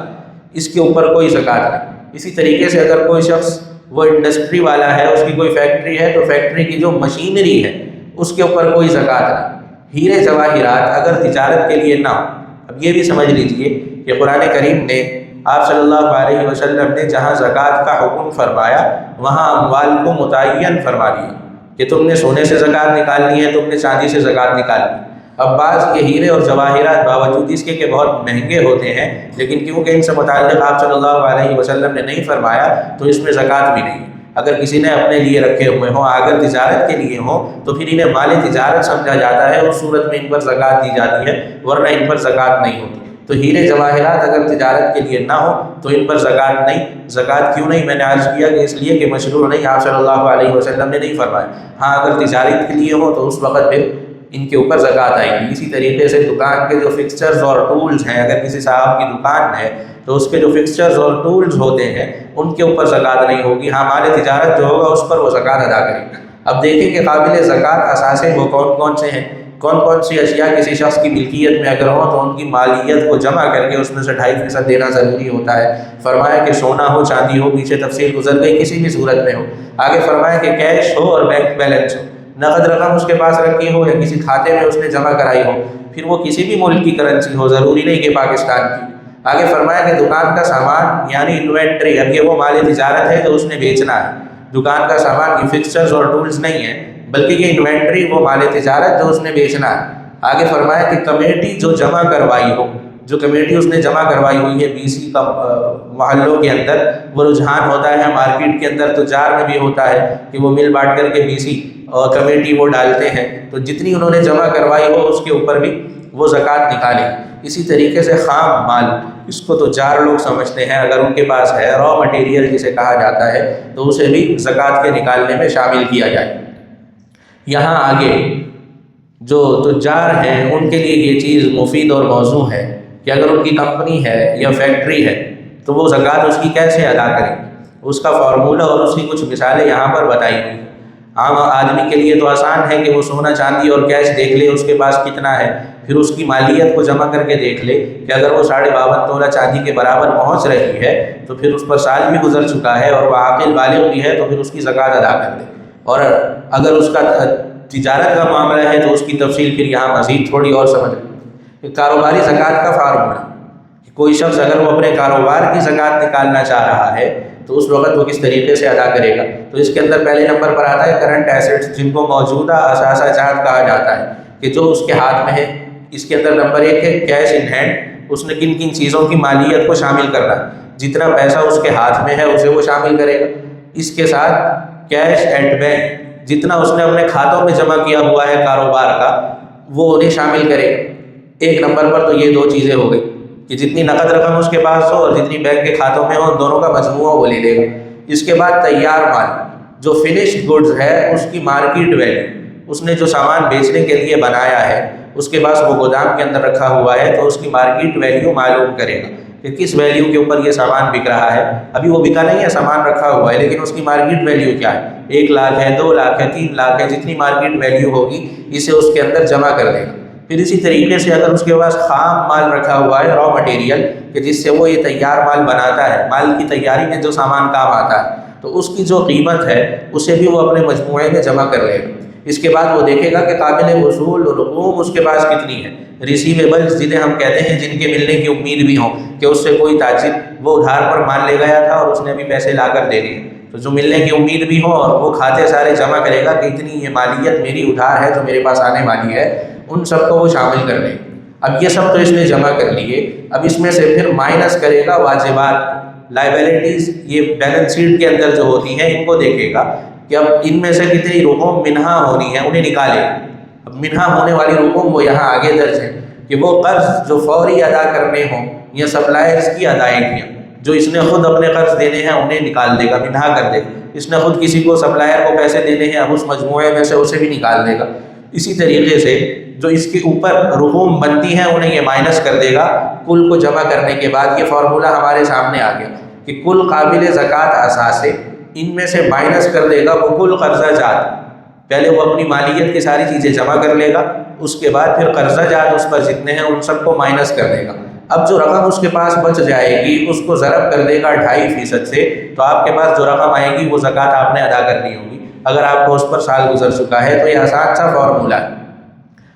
اس کے اوپر کوئی زکوٰۃ نہیں۔ اسی طریقے سے اگر کوئی شخص وہ انڈسٹری والا ہے، اس کی کوئی فیکٹری ہے، تو فیکٹری کی جو مشینری ہے اس کے اوپر کوئی زکوٰۃ نہیں۔ ہیرے جواہرات اگر تجارت کے لیے نہ ہو، اب یہ بھی سمجھ لیجئے کہ قرآن کریم نے، آپ صلی اللہ علیہ وسلم نے جہاں زکوٰۃ کا حکم فرمایا وہاں اموال کو متعین فرما دیا کہ تم نے سونے سے زکوٰۃ نکالنی ہے، تم نے چاندی سے زکوٰۃ نکالنی ہے۔ اب بعض یہ ہیرے اور جواہرات باوجود اس کے کہ بہت مہنگے ہوتے ہیں، لیکن کیونکہ ان سے متعلق آپ صلی اللہ علیہ وسلم نے نہیں فرمایا تو اس میں زکوٰۃ بھی نہیں۔ اگر کسی نے اپنے لیے رکھے ہوئے ہوں، اگر تجارت کے لیے ہوں، تو پھر انہیں مال تجارت سمجھا جاتا ہے، اس صورت میں ان پر زکوٰۃ دی جاتی ہے، ورنہ ان پر زکوٰۃ نہیں ہوتی۔ تو ہیرے جواہرات اگر تجارت کے لیے نہ ہو تو ان پر زکوٰۃ نہیں۔ زکوٰۃ کیوں نہیں؟ میں نے عرض کیا کہ اس لیے کہ مشروع نہیں، آپ صلی اللہ علیہ وسلم نے نہیں فرمایا۔ ہاں اگر تجارت کے لیے ہو تو اس وقت پھر ان کے اوپر زکوٰۃ آئے گی۔ اسی طریقے سے دکان کے جو فکسچرز اور ٹولز ہیں، اگر کسی صاحب کی دکان ہے تو اس کے جو فکسچرز اور ٹولز ہوتے ہیں ان کے اوپر زکوٰۃ نہیں ہوگی، ہاں مال تجارت جو ہوگا اس پر وہ زکوٰۃ ادا کرے گا۔ اب دیکھیں کہ قابل زکوٰۃ اثاثے وہ کون کون سے ہیں، کون کون سی اشیاء کسی شخص کی ملکیت میں اگر ہوں تو ان کی مالیت کو جمع کر کے اس میں سے 2.5% دینا ضروری ہوتا ہے۔ فرمایا کہ سونا ہو، چاندی ہو، پیچھے تفصیل گزر گئی، کسی بھی صورت میں ہو۔ آگے فرمایا کہ کیش ہو اور بینک بیلنس ہو، نقد رقم اس کے پاس رکھی ہو یا کسی کھاتے میں اس نے جمع کرائی ہو، پھر وہ کسی بھی ملک کی کرنسی ہو، ضروری نہیں کہ پاکستان کی۔ آگے فرمایا کہ دکان کا سامان یعنی انوینٹری، اب یہ وہ مال تجارت ہے جو اس نے بیچنا ہے، دکان کا سامان یہ فکسچرز اور ٹولز نہیں ہے، بلکہ یہ انوینٹری وہ مال تجارت جو اس نے بیچنا ہے۔ آگے فرمایا کہ کمیٹی جو جمع کروائی ہو، جو کمیٹی اس نے جمع کروائی ہوئی ہے BC کا محلوں کے اندر، وہ رجحان ہوتا ہے مارکیٹ کے اندر، تجار میں بھی ہوتا ہے کہ وہ مل بانٹ کر کے BC اور کمیٹی وہ ڈالتے ہیں، تو جتنی انہوں نے جمع کروائی ہو اس کے اوپر بھی وہ زکوٰۃ نکالیں۔ اسی طریقے سے خام مال، اس کو تو چار لوگ سمجھتے ہیں، اگر ان کے پاس ہے را مٹیریل جسے کہا جاتا ہے تو اسے بھی زکوٰۃ کے نکالنے میں شامل کیا جائے۔ یہاں آگے جو تجار ہیں ان کے لیے یہ چیز مفید اور موزوں ہے کہ اگر ان کی کمپنی ہے یا فیکٹری ہے تو وہ زکوٰۃ اس کی کیسے ادا کریں، اس کا فارمولہ اور اس کی کچھ مثالیں یہاں پر بتائی ہوئی۔ عام آدمی کے لیے تو آسان ہے کہ وہ سونا چاندی اور کیش دیکھ لے اس کے پاس کتنا ہے، پھر اس کی مالیت کو جمع کر کے دیکھ لے کہ اگر وہ 52.5 تولہ چاندی کے برابر پہنچ رہی ہے تو پھر اس پر سال بھی گزر چکا ہے اور وہ عاقل بالغ بھی ہے تو پھر اس کی زکوٰۃ ادا کر دے۔ اور اگر اس کا تجارت کا معاملہ ہے تو اس کی تفصیل پھر یہاں مزید تھوڑی اور سمجھ لیں۔ کاروباری زکوٰۃ کا فارمولہ، کوئی شخص اگر وہ اپنے کاروبار کی زکوٰۃ نکالنا چاہ رہا ہے تو اس وقت وہ کس طریقے سے ادا کرے گا، تو اس کے اندر پہلے نمبر پر آتا ہے کرنٹ ایسیٹس، جن کو موجودہ اثاثہ جات کہا جاتا ہے، کہ جو اس کے ہاتھ میں ہے۔ اس کے اندر نمبر 1 ہے کیش ان ہینڈ، اس نے کن کن چیزوں کی مالیت کو شامل کرنا، جتنا پیسہ اس کے ہاتھ میں ہے اسے وہ شامل کرے گا۔ اس کے ساتھ کیش ایٹ بینک، جتنا اس نے اپنے کھاتوں میں جمع کیا ہوا ہے کاروبار کا وہ انہیں شامل کرے گا۔ 1 نمبر پر تو یہ 2 چیزیں ہو گئی کہ جتنی نقد رقم اس کے پاس ہو اور جتنی بینک کے کھاتوں میں ہو، ان دونوں کا مجموعہ وہ لے لے گا۔ اس کے بعد تیار مال، جو فنشڈ گڈز ہے اس کی مارکیٹ ویلیو، اس نے جو سامان بیچنے کے لیے بنایا ہے اس کے پاس وہ گودام کے اندر رکھا ہوا ہے تو اس کی مارکیٹ ویلیو معلوم کرے گا کہ کس ویلیو کے اوپر یہ سامان بک رہا ہے۔ ابھی وہ بکا نہیں ہے، سامان رکھا ہوا ہے، لیکن اس کی مارکیٹ ویلیو کیا ہے، 1 لاکھ ہے، 2 لاکھ ہے، 3 لاکھ ہے، جتنی مارکیٹ ویلیو ہوگی اسے اس کے اندر جمع کر دے گا۔ پھر اسی طریقے سے اگر اس کے پاس خام مال رکھا ہوا ہے، را مٹیریل، کہ جس سے وہ یہ تیار مال بناتا ہے، مال کی تیاری میں جو سامان کام آتا ہے، تو اس کی جو قیمت ہے اسے بھی وہ اپنے مجموعے میں جمع کر لے گا۔ اس کے بعد وہ دیکھے گا کہ قابل وصول رقوم اس کے پاس کتنی ہے، ریسیویبلز جنہیں ہم کہتے ہیں، جن کے ملنے کی امید بھی ہوں کہ اس سے کوئی تاجر وہ ادھار پر مال لے گیا تھا اور اس نے ابھی پیسے لا کر دے دیے، تو جو ملنے کی امید بھی ہو اور وہ کھاتے سارے جمع کرے گا کہ اتنی یہ مالیت میری ادھار ہے جو میرے پاس آنے والی ہے، ان سب کو وہ شامل کر لے۔ اب یہ سب تو اس نے جمع کر لیے، اب اس میں سے پھر مائنس کرے گا واجبات، لائبلٹیز، یہ بیلنس شیٹ کے اندر جو ہوتی ہیں ان کو دیکھے گا کہ اب ان میں سے کتنی رقوم منہا ہونی ہے، انہیں نکالے۔ اب منہا ہونے والی رقوم وہ یہاں آگے درج ہے کہ وہ قرض جو فوری ادا کرنے ہوں یا سپلائرز کی ادائیگیاں جو اس نے خود اپنے قرض دینے ہیں انہیں نکال دے گا، منہا کر دے گا۔ اس نے خود کسی کو سپلائر کو پیسے دینے ہیں، اب اس مجموعے میں سے اسے بھی نکال دے گا۔ اسی طریقے سے جو اس کے اوپر رقوم بنتی ہیں انہیں یہ مائنس کر دے گا کل کو جمع کرنے کے بعد۔ یہ فارمولہ ہمارے سامنے آ گیا کہ کل قابل زکوٰۃ اثاثے ان میں سے مائنس کر دے گا وہ کل قرضہ جات۔ پہلے وہ اپنی مالیت کی ساری چیزیں جمع کر لے گا، اس کے بعد پھر قرضہ جات اس پر جتنے ہیں ان سب کو مائنس کر دے گا۔ اب جو رقم اس کے پاس بچ جائے گی اس کو ضرب کر دے گا 2.5% سے، تو آپ کے پاس جو رقم آئے گی وہ زکوٰۃ آپ نے ادا کرنی ہوگی اگر آپ کو اس پر سال گزر چکا ہے۔ تو یہ آسان سا فارمولہ ہے۔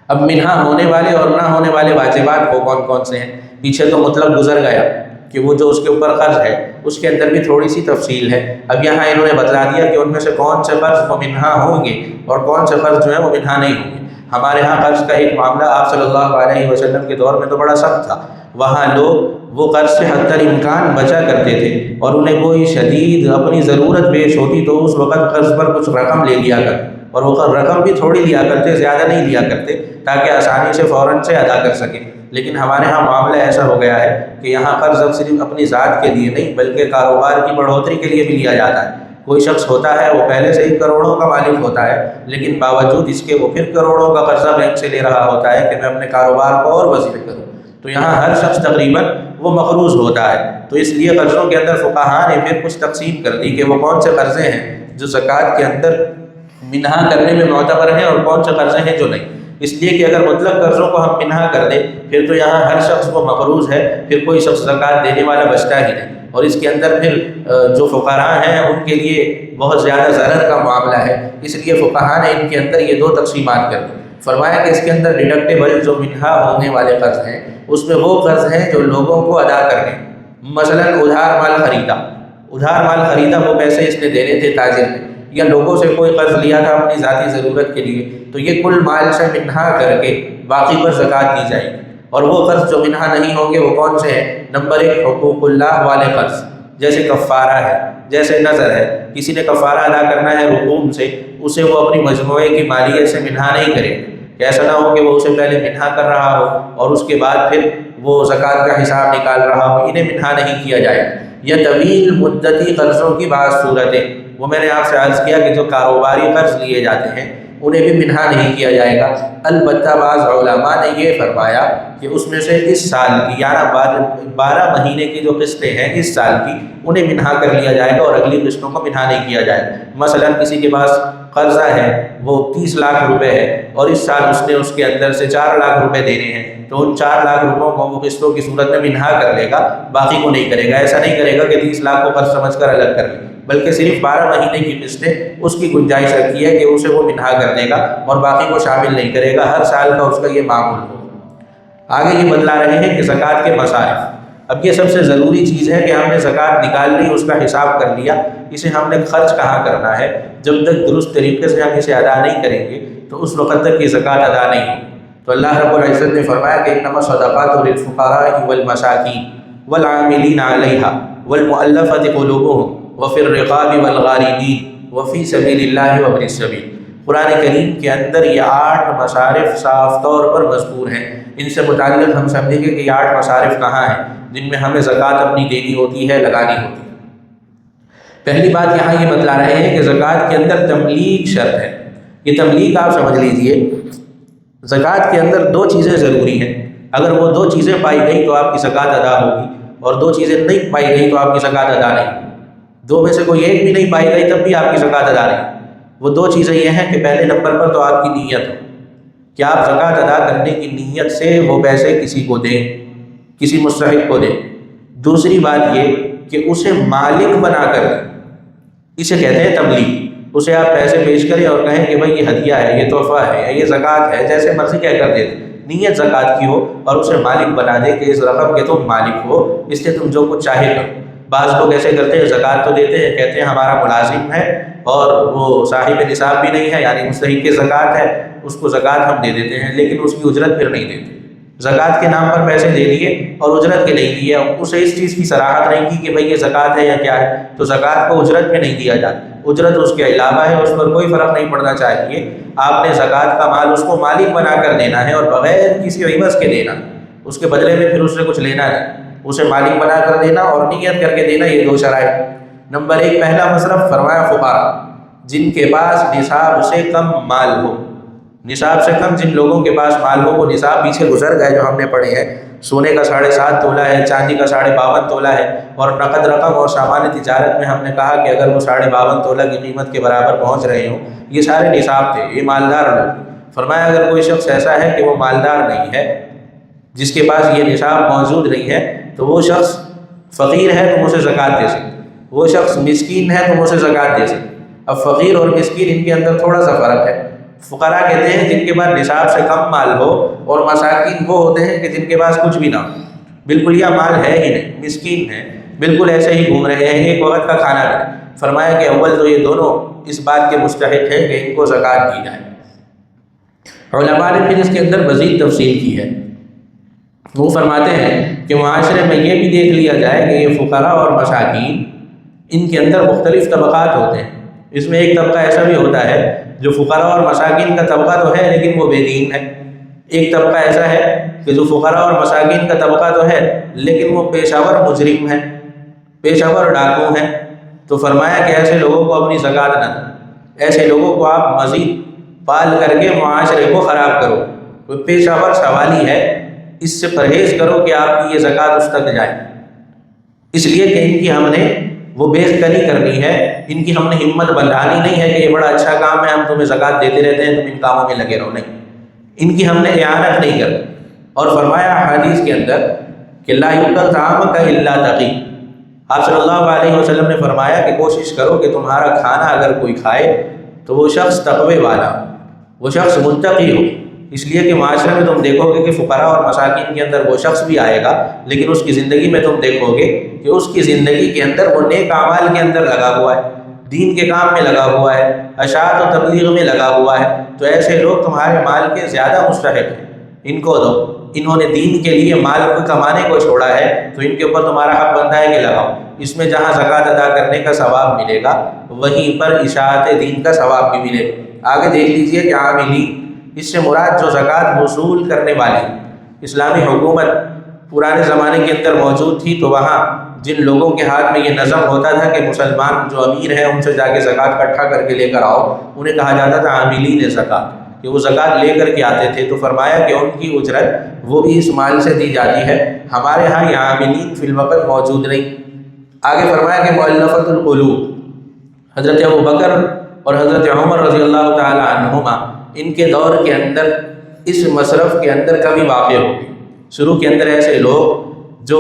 اب منہا ہونے والے اور نہ ہونے والے واجبات وہ کون کون سے ہیں، پیچھے تو مطلب گزر گیا کہ وہ جو اس کے اوپر قرض ہے اس کے اندر بھی تھوڑی سی تفصیل ہے۔ اب یہاں انہوں نے بتلا دیا کہ ان میں سے کون سے قرض وہ منہا ہوں گے اور کون سے قرض جو ہیں وہ منہا نہیں ہوں گے۔ ہمارے ہاں قرض کا ایک معاملہ آپ صلی اللہ علیہ وسلم کے دور میں تو بڑا سخت تھا، وہاں لوگ وہ قرض سے حتی الامکان بچا کرتے تھے اور انہیں کوئی شدید اپنی ضرورت پیش ہوتی تو اس وقت قرض پر کچھ رقم لے لیا کرتے، اور وہ رقم بھی تھوڑی لیا کرتے، زیادہ نہیں لیا کرتے، تاکہ آسانی سے فوراً سے ادا کر سکیں۔ لیکن ہمارے ہاں معاملہ ایسا ہو گیا ہے کہ یہاں قرض اب صرف اپنی ذات کے لیے نہیں بلکہ کاروبار کی بڑھوتری کے لیے بھی لیا جاتا ہے۔ کوئی شخص ہوتا ہے وہ پہلے سے ہی کروڑوں کا مالک ہوتا ہے، لیکن باوجود اس کے وہ پھر کروڑوں کا قرضہ بینک سے لے رہا ہوتا ہے کہ میں اپنے کاروبار کو اور وسیع کروں۔ تو یہاں ہر شخص تقریباً وہ مقروض ہوتا ہے، تو اس لیے قرضوں کے اندر فقہاء نے پھر کچھ تقسیم کر دی کہ وہ کون سے قرضے ہیں جو زکوٰۃ کے اندر منہا کرنے میں معتبر ہیں اور کون سے قرضے ہیں جو نہیں۔ اس لیے کہ اگر مطلق قرضوں کو ہم منہا کر دیں پھر تو یہاں ہر شخص کو مقروض ہے، پھر کوئی شخص زکوٰۃ دینے والا بچتا ہی نہیں، اور اس کے اندر پھر جو فقراء ہیں ان کے لیے بہت زیادہ ضرر کا معاملہ ہے۔ اس لیے فقہاء نے ان کے اندر یہ 2 تقسیمات کر دی۔ فرمایا کہ اس کے اندر ڈیڈکٹیبل جو منہا ہونے والے قرض ہیں اس میں وہ قرض ہیں جو لوگوں کو ادا کرنے، مثلا ادھار مال خریدا، وہ پیسے اس نے دینے تھے تاجر نے، یا لوگوں سے کوئی قرض لیا تھا اپنی ذاتی ضرورت کے لیے، تو یہ کل مال سے منہا کر کے باقی پر زکوٰۃ دی جائے گی۔ اور وہ قرض جو منہا نہیں ہوں گے وہ کون سے ہیں؟ نمبر 1 حقوق اللہ والے قرض، جیسے کفارہ ہے، جیسے نذر ہے، کسی نے کفارہ ادا کرنا ہے رقوم سے، اسے وہ اپنی مجموعے کی مالیت سے منہا نہیں کرے، ایسا نہ ہو کہ وہ اسے پہلے منہا کر رہا ہو اور اس کے بعد پھر وہ زکوٰۃ کا حساب نکال رہا ہو، انہیں منہا نہیں کیا جائے۔ یا طویل مدتی قرضوں کی بعض صورتیں، وہ میں نے آپ سے عرض کیا کہ جو کاروباری قرض لیے جاتے ہیں انہیں بھی منہا نہیں کیا جائے گا۔ البتہ بعض علماء نے یہ فرمایا کہ اس میں سے اس سال کی 12 مہینے کی جو قسطیں ہیں اس سال کی انہیں منہا کر لیا جائے گا اور اگلی قسطوں کو منہا نہیں کیا جائے گا۔ مثلا کسی کے پاس قرضہ ہے، وہ 30 لاکھ روپے ہے اور اس سال اس نے اس کے اندر سے 4 لاکھ روپے دینے ہیں، تو ان 4 لاکھ روپوں کو وہ قسطوں کی صورت میں منہا کر لے گا، باقی کو نہیں کرے گا۔ ایسا نہیں کرے گا کہ 30 لاکھ کو قرض سمجھ کر الگ کر لے، بلکہ صرف 12 مہینے کی قسطیں اس کی گنجائش رکھی ہے کہ اسے وہ منہا کر دے گا اور باقی کو شامل نہیں کرے گا۔ ہر سال کا اس کا یہ معمول ہو۔ آگے یہ بتلا رہے ہیں کہ زکوٰۃ کے مصارف۔ اب یہ سب سے ضروری چیز ہے کہ ہم نے زکوٰۃ نکال لی، اس کا حساب کر لیا، اسے ہم نے خرچ کہاں کرنا ہے۔ جب تک درست طریقے سے ہم اسے ادا نہیں کریں گے تو اس وقت تک یہ زکوٰۃ ادا نہیں ہوگی۔ تو اللہ رب العزت نے فرمایا کہ انما الصدقات للفقراء والمساکین والعاملین علیہا والمؤلفۃ قلوبہم وفی الرقاب والغارمین وفی سبیل اللہ وابن السبیل۔ قرآن کریم کے اندر یہ 8 مصارف صاف طور پر مذکور ہیں۔ ان سے متعلق ہم سمجھیں گے کہ یہ 8 مصارف کہاں ہیں جن میں ہمیں زکوٰۃ اپنی دینی ہوتی ہے، لگانی ہوتی ہے۔ پہلی بات یہاں یہ بتلا رہے ہیں کہ زکوٰۃ کے اندر تملیغ شرط ہے۔ یہ تملیغ آپ سمجھ لیجئے، زکوٰۃ کے اندر 2 چیزیں ضروری ہیں، اگر وہ 2 چیزیں پائی گئی تو آپ کی زکوٰۃ ادا ہوگی، اور 2 چیزیں نہیں پائی گئی تو آپ کی زکوٰۃ ادا نہیں ہوگی۔ 2 میں سے کوئی ایک بھی نہیں پائی گئی تب بھی آپ کی زکوٰۃ ادا نہیں۔ وہ 2 چیزیں یہ ہیں کہ پہلے نمبر پر تو آپ کی نیت ہو کہ آپ زکوٰۃ ادا کرنے کی نیت سے وہ پیسے کسی کو دیں، کسی مستحق کو دیں۔ دوسری بات یہ کہ اسے مالک بنا کر دیں، اسے کہتے ہیں تملیغ۔ اسے آپ پیسے پیش کریں اور کہیں کہ بھائی یہ ہدیہ ہے، یہ تحفہ ہے، یا یہ زکوٰۃ ہے، جیسے مرضی کہہ کر دے دیں، نیت زکوٰۃ کی ہو اور اسے مالک بنا دے کہ اس رقم کے تم مالک ہو، اس سے تم جو کچھ چاہے کرو۔ بعض لوگ ایسے کرتے ہیں، زکوٰۃ تو دیتے ہیں، کہتے ہیں ہمارا ملازم ہے اور وہ صاحب نصاب بھی نہیں ہے، یعنی مستحق زکوٰۃ ہے، اس کو زکوٰۃ ہم دے دیتے ہیں، لیکن اس کی اجرت پھر نہیں دیتے۔ زکوٰۃ کے نام پر پیسے دے دیے اور اجرت کے نہیں دیے، اسے اس چیز کی صراحت نہیں کی کہ بھئی یہ زکوٰۃ ہے یا کیا ہے، تو زکوٰۃ کو اجرت پہ نہیں دیا جاتا، اجرت اس کے علاوہ ہے، اس پر کوئی فرق نہیں پڑنا چاہیے۔ آپ نے زکوٰۃ کا مال اس کو مالک بنا کر دینا ہے اور بغیر کسی عوض کے دینا، اس کے بدلے میں پھر اس سے کچھ لینا نہیں، اسے مالک بنا کر دینا اور نیت کر کے دینا۔ یہ 2 شرائط۔ نمبر 1 پہلا مصرف فرمایا فقراء، جن کے پاس نصاب سے کم مال ہو، نصاب سے کم جن لوگوں کے پاس مال ہو، وہ نصاب پیچھے گزر گئے جو ہم نے پڑھے ہیں، سونے کا 7.5 تولہ ہے، چاندی کا 52.5 تولہ ہے، اور نقد رقم اور سامان تجارت میں ہم نے کہا کہ اگر وہ 52.5 تولہ کی قیمت کے برابر پہنچ رہے ہوں، یہ سارے نصاب تھے، یہ مالدار لوگ۔ فرمایا اگر کوئی شخص ایسا ہے کہ وہ مالدار نہیں ہے، جس کے پاس یہ نصاب موجود نہیں ہے، تو وہ شخص فقیر ہے تو اسے زکوٰۃ دے سکتے، وہ شخص مسکین ہے تو اسے زکوٰۃ دے سکتے۔ اب فقیر اور مسکین ان کے اندر تھوڑا سا فرق ہے۔ فقراء کہتے ہیں جن کے پاس نصاب سے کم مال ہو، اور مساکین وہ ہوتے ہیں کہ جن کے پاس کچھ بھی نہ ہو، بالکل یہ مال ہے ہی نہیں، مسکین ہے، بالکل ایسے ہی گھوم رہے ہیں، ایک وقت کا کھانا نہیں۔ فرمایا کہ اول تو یہ دونوں اس بات کے مستحق ہیں کہ ان کو زکوٰۃ دی جائے۔ علماء نے پھر اس کے اندر مزید تفصیل کی ہے، وہ فرماتے ہیں کہ معاشرے میں یہ بھی دیکھ لیا جائے کہ یہ فقراء اور مساکین، ان کے اندر مختلف طبقات ہوتے ہیں۔ اس میں ایک طبقہ ایسا بھی ہوتا ہے جو فقراء اور مساکین کا طبقہ تو ہے لیکن وہ بے دین ہے، ایک طبقہ ایسا ہے کہ جو فقراء اور مساکین کا طبقہ تو ہے لیکن وہ پیشہ ور مجرم ہے، پیشہ ور ڈاکو ہیں۔ تو فرمایا کہ ایسے لوگوں کو اپنی زکوٰۃ نہ دیں، ایسے لوگوں کو آپ مزید پال کر کے معاشرے کو خراب کرو۔ وہ پیشہ ور سوالی ہے، اس سے پرہیز کرو کہ آپ کی یہ زکوٰۃ اس تک جائے، اس لیے کہ ان کی ہم نے وہ بےخبری کرنی ہے، ان کی ہم نے ہمت بندھانی نہیں ہے کہ یہ بڑا اچھا کام ہے، ہم تمہیں زکوٰۃ دیتے رہتے ہیں، تم ان کاموں میں لگے رہو، نہیں، ان کی ہم نے اعانت نہیں کرنی۔ اور فرمایا حدیث کے اندر کہ لا یؤکل طعامک الا تقی، آپ صلی اللہ علیہ وسلم نے فرمایا کہ کوشش کرو کہ تمہارا کھانا اگر کوئی کھائے تو وہ شخص تقوی والا، وہ شخص متقی ہو، اس لیے کہ معاشرے میں تم دیکھو گے کہ فقراء اور مساکین کے اندر وہ شخص بھی آئے گا، لیکن اس کی زندگی میں تم دیکھو گے کہ اس کی زندگی کے اندر وہ نیک اعمال کے اندر لگا ہوا ہے، دین کے کام میں لگا ہوا ہے، اشاعت و تبلیغ میں لگا ہوا ہے۔ تو ایسے لوگ تمہارے مال کے زیادہ مستحق ہیں، ان کو دو، انہوں نے دین کے لیے مال کو کمانے کو چھوڑا ہے تو ان کے اوپر تمہارا حق بنتا ہے کہ لگاؤ۔ اس میں جہاں زکوٰۃ ادا کرنے کا ثواب ملے گا وہیں پر اشاعت دین کا ثواب بھی ملے گا۔ آگے دیکھ لیجئے کہ عاملین، اس سے مراد جو زکوٰۃ وصول کرنے والے، اسلامی حکومت پرانے زمانے کے اندر موجود تھی تو وہاں جن لوگوں کے ہاتھ میں یہ نظم ہوتا تھا کہ مسلمان جو امیر ہیں ان سے جا کے زکوٰۃ اکٹھا کر کے لے کر آؤ، انہیں کہا جاتا تھا عاملین زکوٰۃ، کہ وہ زکوٰۃ لے کر کے آتے تھے۔ تو فرمایا کہ ان کی اجرت وہ بھی اس مال سے دی جاتی ہے، ہمارے ہاں یہ عاملین فی الوقت موجود نہیں۔ آگے فرمایا کہ مؤلفۃ القلوب، حضرت ابوبکر اور حضرت عمر رضی اللہ تعالی عنہما ان کے دور کے اندر اس مصرف کے اندر کبھی واقع ہوگی۔ شروع کے اندر ایسے لوگ جو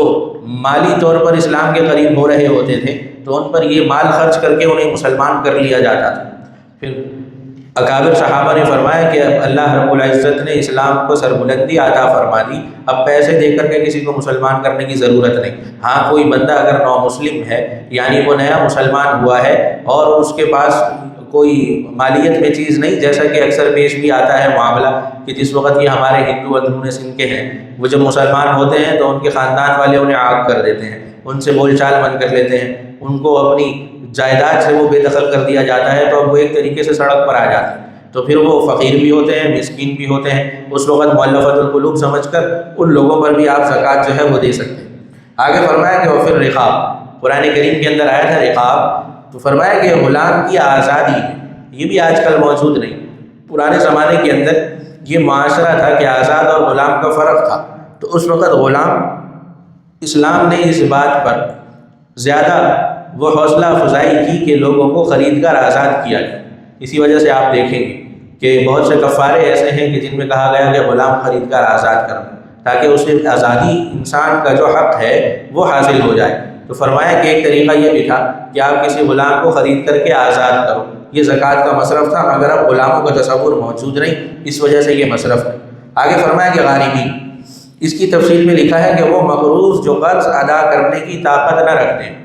مالی طور پر اسلام کے قریب ہو رہے ہوتے تھے تو ان پر یہ مال خرچ کر کے انہیں مسلمان کر لیا جاتا تھا۔ پھر اکابر صحابہ نے فرمایا کہ اللہ رب العزت نے اسلام کو سربلندی عطا فرما دی، اب پیسے دے کر کے کسی کو مسلمان کرنے کی ضرورت نہیں۔ ہاں کوئی بندہ اگر نو مسلم ہے، یعنی وہ نیا مسلمان ہوا ہے اور اس کے پاس کوئی مالیت میں چیز نہیں، جیسا کہ اکثر پیش بھی آتا ہے معاملہ کہ جس وقت یہ ہمارے ہندو اندرون سندھ کے ہیں، وہ جب مسلمان ہوتے ہیں تو ان کے خاندان والے انہیں عاق کر دیتے ہیں، ان سے بول چال بند کر لیتے ہیں، ان کو اپنی جائیداد سے وہ بے دخل کر دیا جاتا ہے، تو اب وہ ایک طریقے سے سڑک پر آ جاتے ہیں، تو پھر وہ فقیر بھی ہوتے ہیں، مسکین بھی ہوتے ہیں۔ اس وقت مؤلفۃ القلوب سمجھ کر ان لوگوں پر بھی آپ زکوٰۃ جو ہے وہ دے سکتے ہیں۔ آگے فرمایا کہ وفر رقاب، قرآن کریم کے اندر آیا تھا رقاب، تو فرمایا کہ غلام کی آزادی ہے، یہ بھی آج کل موجود نہیں۔ پرانے زمانے کے اندر یہ معاشرہ تھا کہ آزاد اور غلام کا فرق تھا، تو اس وقت غلام، اسلام نے اس بات پر زیادہ وہ حوصلہ افزائی کی کہ لوگوں کو خرید کر آزاد کیا جائے۔ اسی وجہ سے آپ دیکھیں گے کہ بہت سے کفارے ایسے ہیں کہ جن میں کہا گیا کہ غلام خرید کر آزاد کرنا، تاکہ اسے آزادی، انسان کا جو حق ہے وہ حاصل ہو جائے۔ تو فرمایا کہ ایک طریقہ یہ بھی تھا کہ آپ کسی غلام کو خرید کر کے آزاد کرو، یہ زکوٰۃ کا مصرف تھا، مگر اب غلاموں کا تصور موجود نہیں، اس وجہ سے یہ مصرف ہے۔ آگے فرمایا کہ غارمین، اس کی تفصیل میں لکھا ہے کہ وہ مقروض جو قرض ادا کرنے کی طاقت نہ رکھتے ہیں،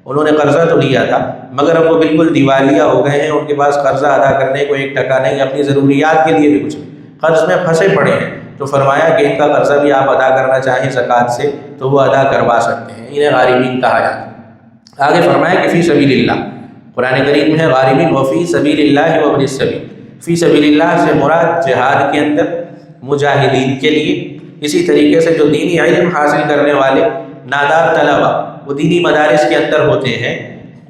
انہوں نے قرضہ تو لیا تھا مگر اب وہ بالکل دیوالیہ ہو گئے ہیں، ان کے پاس قرضہ ادا کرنے کو ایک ٹکا نہیں، اپنی ضروریات کے لیے بھی کچھ نہیں، قرض میں پھنسے پڑے ہیں، تو فرمایا کہ ان کا قرضہ بھی آپ ادا کرنا چاہیں زکوٰۃ سے تو وہ ادا کروا سکتے ہیں، انہیں غارمین کہا جاتا ہے۔ آگے فرمایا کہ فی سبیل اللہ، قرآن کریم میں ہے غارمین وفی سبیل اللہ وابن السبیل، فی سبیل اللہ سے مراد جہاد کے اندر مجاہدین کے لیے، اسی طریقے سے جو دینی علم حاصل کرنے والے نادار طلبہ وہ دینی مدارس کے اندر ہوتے ہیں،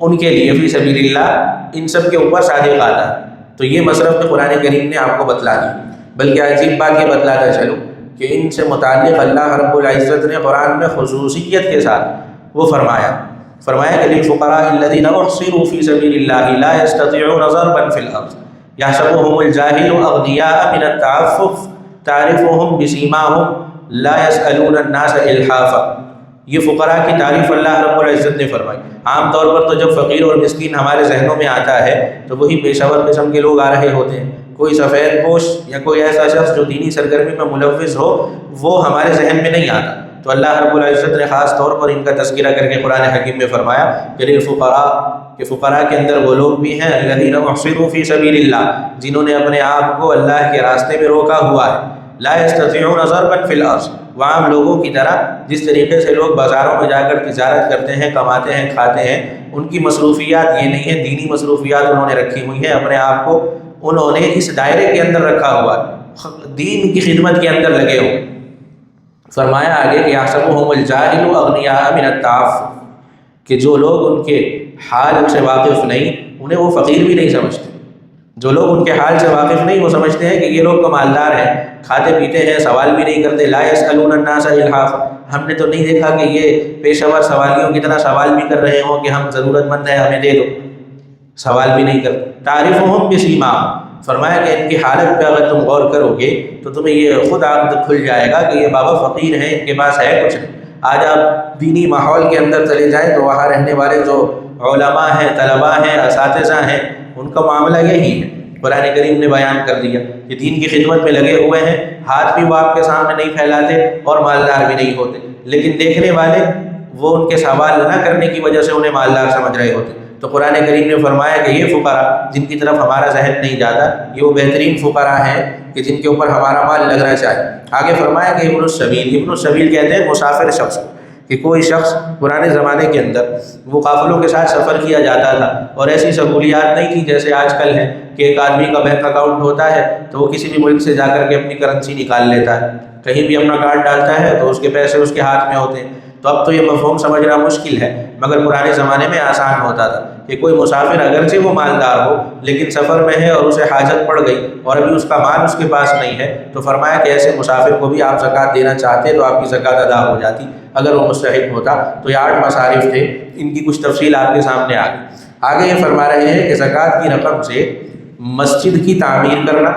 ان کے لیے فی سبیل اللہ، ان سب کے اوپر صادق آتا ہے۔ تو یہ مصرف میں قرآن کریم نے آپ کو بتلا دی، بلکہ عجیب بات یہ بتلاتا چلوں کہ ان سے متعلق اللہ رب العزت نے قرآن میں خصوصیت کے ساتھ وہ فرمایا کہ للفقراء الذین احصروا فی سبیل اللہ لا یستطیعون ضربا فی الارض یحسبهم الجاہل اغنیاء من التعفف تعرفهم بسیماهم لا یسألون الناس الحافا۔ یہ فقراء کی تعریف اللہ رب العزت نے فرمائی۔ عام طور پر تو جب فقیر اور مسکین ہمارے ذہنوں میں آتا ہے تو وہی پیشہ ور قسم کے لوگ آ رہے ہوتے ہیں، کوئی سفید پوش یا کوئی ایسا شخص جو دینی سرگرمی میں ملوث ہو وہ ہمارے ذہن میں نہیں آتا۔ تو اللہ رب العزت نے خاص طور پر ان کا تذکرہ کر کے قرآن حکیم میں فرمایا کہ للفقراء، کہ فقراء کے اندر وہ لوگ بھی ہیں الذین احصروا فی سبیل اللہ، جنہوں نے اپنے آپ کو اللہ کے راستے میں روکا ہوا ہے، لا یستطیعون ضربا فی الارض، وہ عام لوگوں کی طرح جس طریقے سے لوگ بازاروں میں جا کر تجارت کرتے ہیں، کماتے ہیں، کھاتے ہیں، ان کی مصروفیات یہ نہیں ہے، دینی مصروفیات انہوں نے رکھی ہوئی ہیں، اپنے آپ کو انہوں نے اس دائرے کے اندر رکھا ہوا، دین کی خدمت کے اندر لگے ہوئے۔ فرمایا آگے کہ یحسبهم الجاہل اغنیاء من التعفف، کہ جو لوگ ان کے حال سے واقف نہیں انہیں وہ فقیر بھی نہیں سمجھتے، جو لوگ ان کے حال سے واقف نہیں وہ سمجھتے ہیں کہ یہ لوگ تو مالدار ہیں، کھاتے پیتے ہیں، سوال بھی نہیں کرتے، لا یسألون الناس الحافا، ہم نے تو نہیں دیکھا کہ یہ پیشہ ور سوالیوں کی طرح سوال بھی کر رہے ہوں کہ ہم ضرورت مند ہیں ہمیں دے دو، سوال بھی نہیں کرتے۔ تعرفهم بسیماهم، فرمایا کہ ان کی حالت پہ اگر تم غور کرو گے تو تمہیں یہ خود عقد کھل جائے گا کہ یہ بابا فقیر ہیں، ان کے پاس ہے کچھ نہیں۔ آج آپ دینی ماحول کے اندر چلے جائیں تو وہاں رہنے والے جو علماء ہیں، طلباء ہیں، اساتذہ ہیں، ان کا معاملہ یہی ہے۔ قرآن کریم نے بیان کر دیا کہ دین کی خدمت میں لگے ہوئے ہیں، ہاتھ بھی وہ آپ کے سامنے نہیں پھیلاتے اور مالدار بھی نہیں ہوتے، لیکن دیکھنے والے وہ ان کے سوال نہ کرنے کی وجہ سے انہیں مالدار سمجھ رہے ہوتے۔ تو قرآن کریم نے فرمایا کہ یہ فقراء جن کی طرف ہمارا ذہن نہیں جاتا، یہ وہ بہترین فقراء ہیں کہ جن کے اوپر ہمارا مال لگنا چاہیے۔ آگے فرمایا کہ ابن السبیل، ابن السبیل کہتے ہیں مسافر شخص، کہ کوئی شخص پرانے زمانے کے اندر وہ قافلوں کے ساتھ سفر کیا جاتا تھا اور ایسی سہولیات نہیں تھی جیسے آج کل ہے کہ ایک آدمی کا بینک اکاؤنٹ ہوتا ہے تو وہ کسی بھی ملک سے جا کر کے اپنی کرنسی نکال لیتا ہے، کہیں بھی اپنا کارڈ ڈالتا ہے تو اس کے پیسے اس کے ہاتھ میں ہوتے ہیں۔ تو اب تو یہ مفہوم سمجھنا مشکل ہے، مگر پرانے زمانے میں آسان ہوتا تھا کہ کوئی مسافر اگرچہ وہ مالدار ہو لیکن سفر میں ہے اور اسے حاجت پڑ گئی اور ابھی اس کا مال اس کے پاس نہیں ہے، تو فرمایا کہ ایسے مسافر کو بھی آپ زکوٰۃ دینا چاہتے تو آپ کی زکوٰۃ ادا ہو جاتی اگر وہ مستحق ہوتا۔ تو یہ 8 مصارف تھے، ان کی کچھ تفصیل آپ کے سامنے آ گئی۔ آگے یہ فرما رہے ہیں کہ زکوٰۃ کی رقم سے مسجد کی تعمیر کرنا،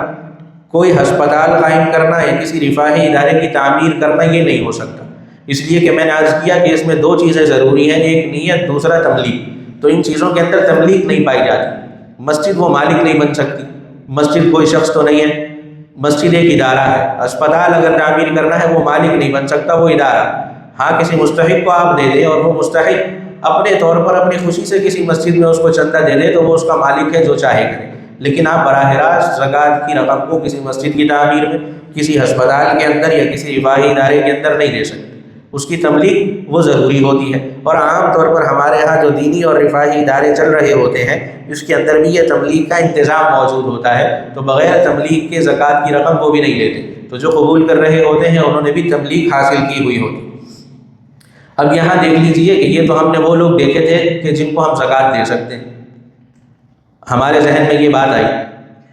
کوئی ہسپتال قائم کرنا یا کسی رفاہی ادارے کی تعمیر کرنا یہ نہیں ہو سکتا، اس لیے کہ میں نے عرض کیا کہ اس میں 2 چیزیں ضروری ہیں، ایک نیت، دوسرا تبلیغ۔ تو ان چیزوں کے اندر تبلیغ نہیں پائی جاتی۔ مسجد وہ مالک نہیں بن سکتی، مسجد کوئی شخص تو نہیں ہے، مسجد ایک ادارہ ہے۔ اسپتال اگر تعمیر کرنا ہے وہ مالک نہیں بن سکتا، وہ ادارہ۔ ہاں کسی مستحق کو آپ دے دیں اور وہ مستحق اپنے طور پر اپنی خوشی سے کسی مسجد میں اس کو چندہ دے دے تو وہ اس کا مالک ہے، جو چاہے کرے، لیکن آپ براہ راست زکوٰۃ کی رقم کو کسی مسجد کی تعمیر میں، کسی ہسپتال کے اندر یا کسی رفاہی ادارے کے اندر نہیں دے سکتے۔ اس کی تبلیغ وہ ضروری ہوتی ہے، اور عام طور پر ہمارے ہاں جو دینی اور رفاہی ادارے چل رہے ہوتے ہیں اس کے اندر بھی یہ تبلیغ کا انتظام موجود ہوتا ہے، تو بغیر تبلیغ کے زکوٰۃ کی رقم وہ بھی نہیں لیتے، تو جو قبول کر رہے ہوتے ہیں انہوں نے بھی تبلیغ حاصل کی ہوئی ہوتی۔ اب یہاں دیکھ لیجئے کہ یہ تو ہم نے وہ لوگ دیکھے تھے کہ جن کو ہم زکوٰۃ دے سکتے ہیں، ہمارے ذہن میں یہ بات آئی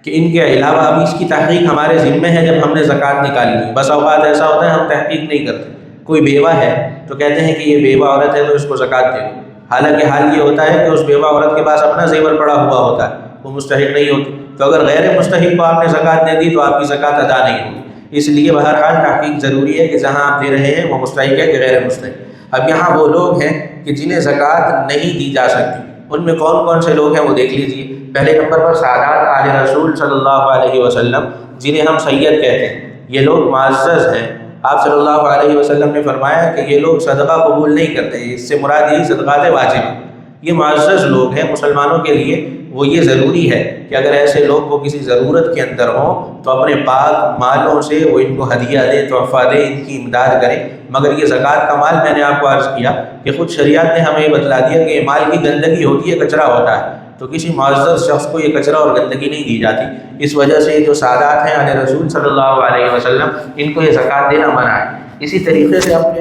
کہ ان کے علاوہ ابھی اس کی تحقیق ہمارے ذمہ ہے جب ہم نے زکوٰۃ نکال لی۔ بس اوقات ایسا ہوتا ہے ہم تحقیق نہیں کرتے، کوئی بیوہ ہے تو کہتے ہیں کہ یہ بیوہ عورت ہے تو اس کو زکوٰۃ دے دو، حالانکہ حال یہ ہوتا ہے کہ اس بیوہ عورت کے پاس اپنا زیور پڑا ہوا ہوتا ہے، وہ مستحق نہیں ہوتی، تو اگر غیر مستحق کو آپ نے زکوٰۃ دے دی تو آپ کی زکوٰۃ ادا نہیں ہوگی۔ اس لیے بہرحال تحقیق ضروری ہے کہ جہاں آپ دے رہے ہیں وہ مستحق ہے کہ غیر مستحق۔ اب یہاں وہ لوگ ہیں کہ جنہیں زکوٰۃ نہیں دی جا سکتی، ان میں کون کون سے لوگ ہیں وہ دیکھ لیجئے۔ پہلے نمبر پر سادات آل رسول صلی اللہ علیہ وسلم، جنہیں ہم سید کہتے ہیں، یہ لوگ معزز ہیں۔ آپ صلی اللہ علیہ وسلم نے فرمایا کہ یہ لوگ صدقہ قبول نہیں کرتے، اس سے مراد یہی صدقات واجب ہیں۔ یہ معزز لوگ ہیں، مسلمانوں کے لیے وہ یہ ضروری ہے کہ اگر ایسے لوگ کو کسی ضرورت کے اندر ہوں تو اپنے پاک مالوں سے وہ ان کو ہدیہ دیں، تحفہ دیں، ان کی امداد کریں۔ مگر یہ زکوٰۃ کا مال میں نے آپ کو عرض کیا کہ خود شریعت نے ہمیں بتلا دیا کہ یہ مال کی گندگی ہوتی ہے، کچرا ہوتا ہے، تو کسی معزز شخص کو یہ کچرا اور گندگی نہیں دی جاتی۔ اس وجہ سے جو سادات ہیں آل رسول صلی اللہ علیہ وسلم، ان کو یہ زکوٰۃ دینا منع ہے۔ اسی طریقے سے اپنے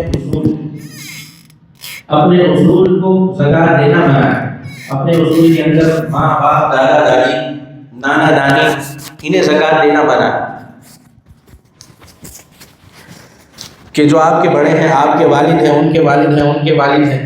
اصول کو زکوٰۃ دینا منع ہے۔ اپنے اصول کے اندر ماں باپ، دادا دادی، نانا نانی، انہیں زکوٰۃ دینا منع ہے۔ کہ جو آپ کے بڑے ہیں، آپ کے والد ہیں، ان کے والد ہیں، ان کے والد ہیں،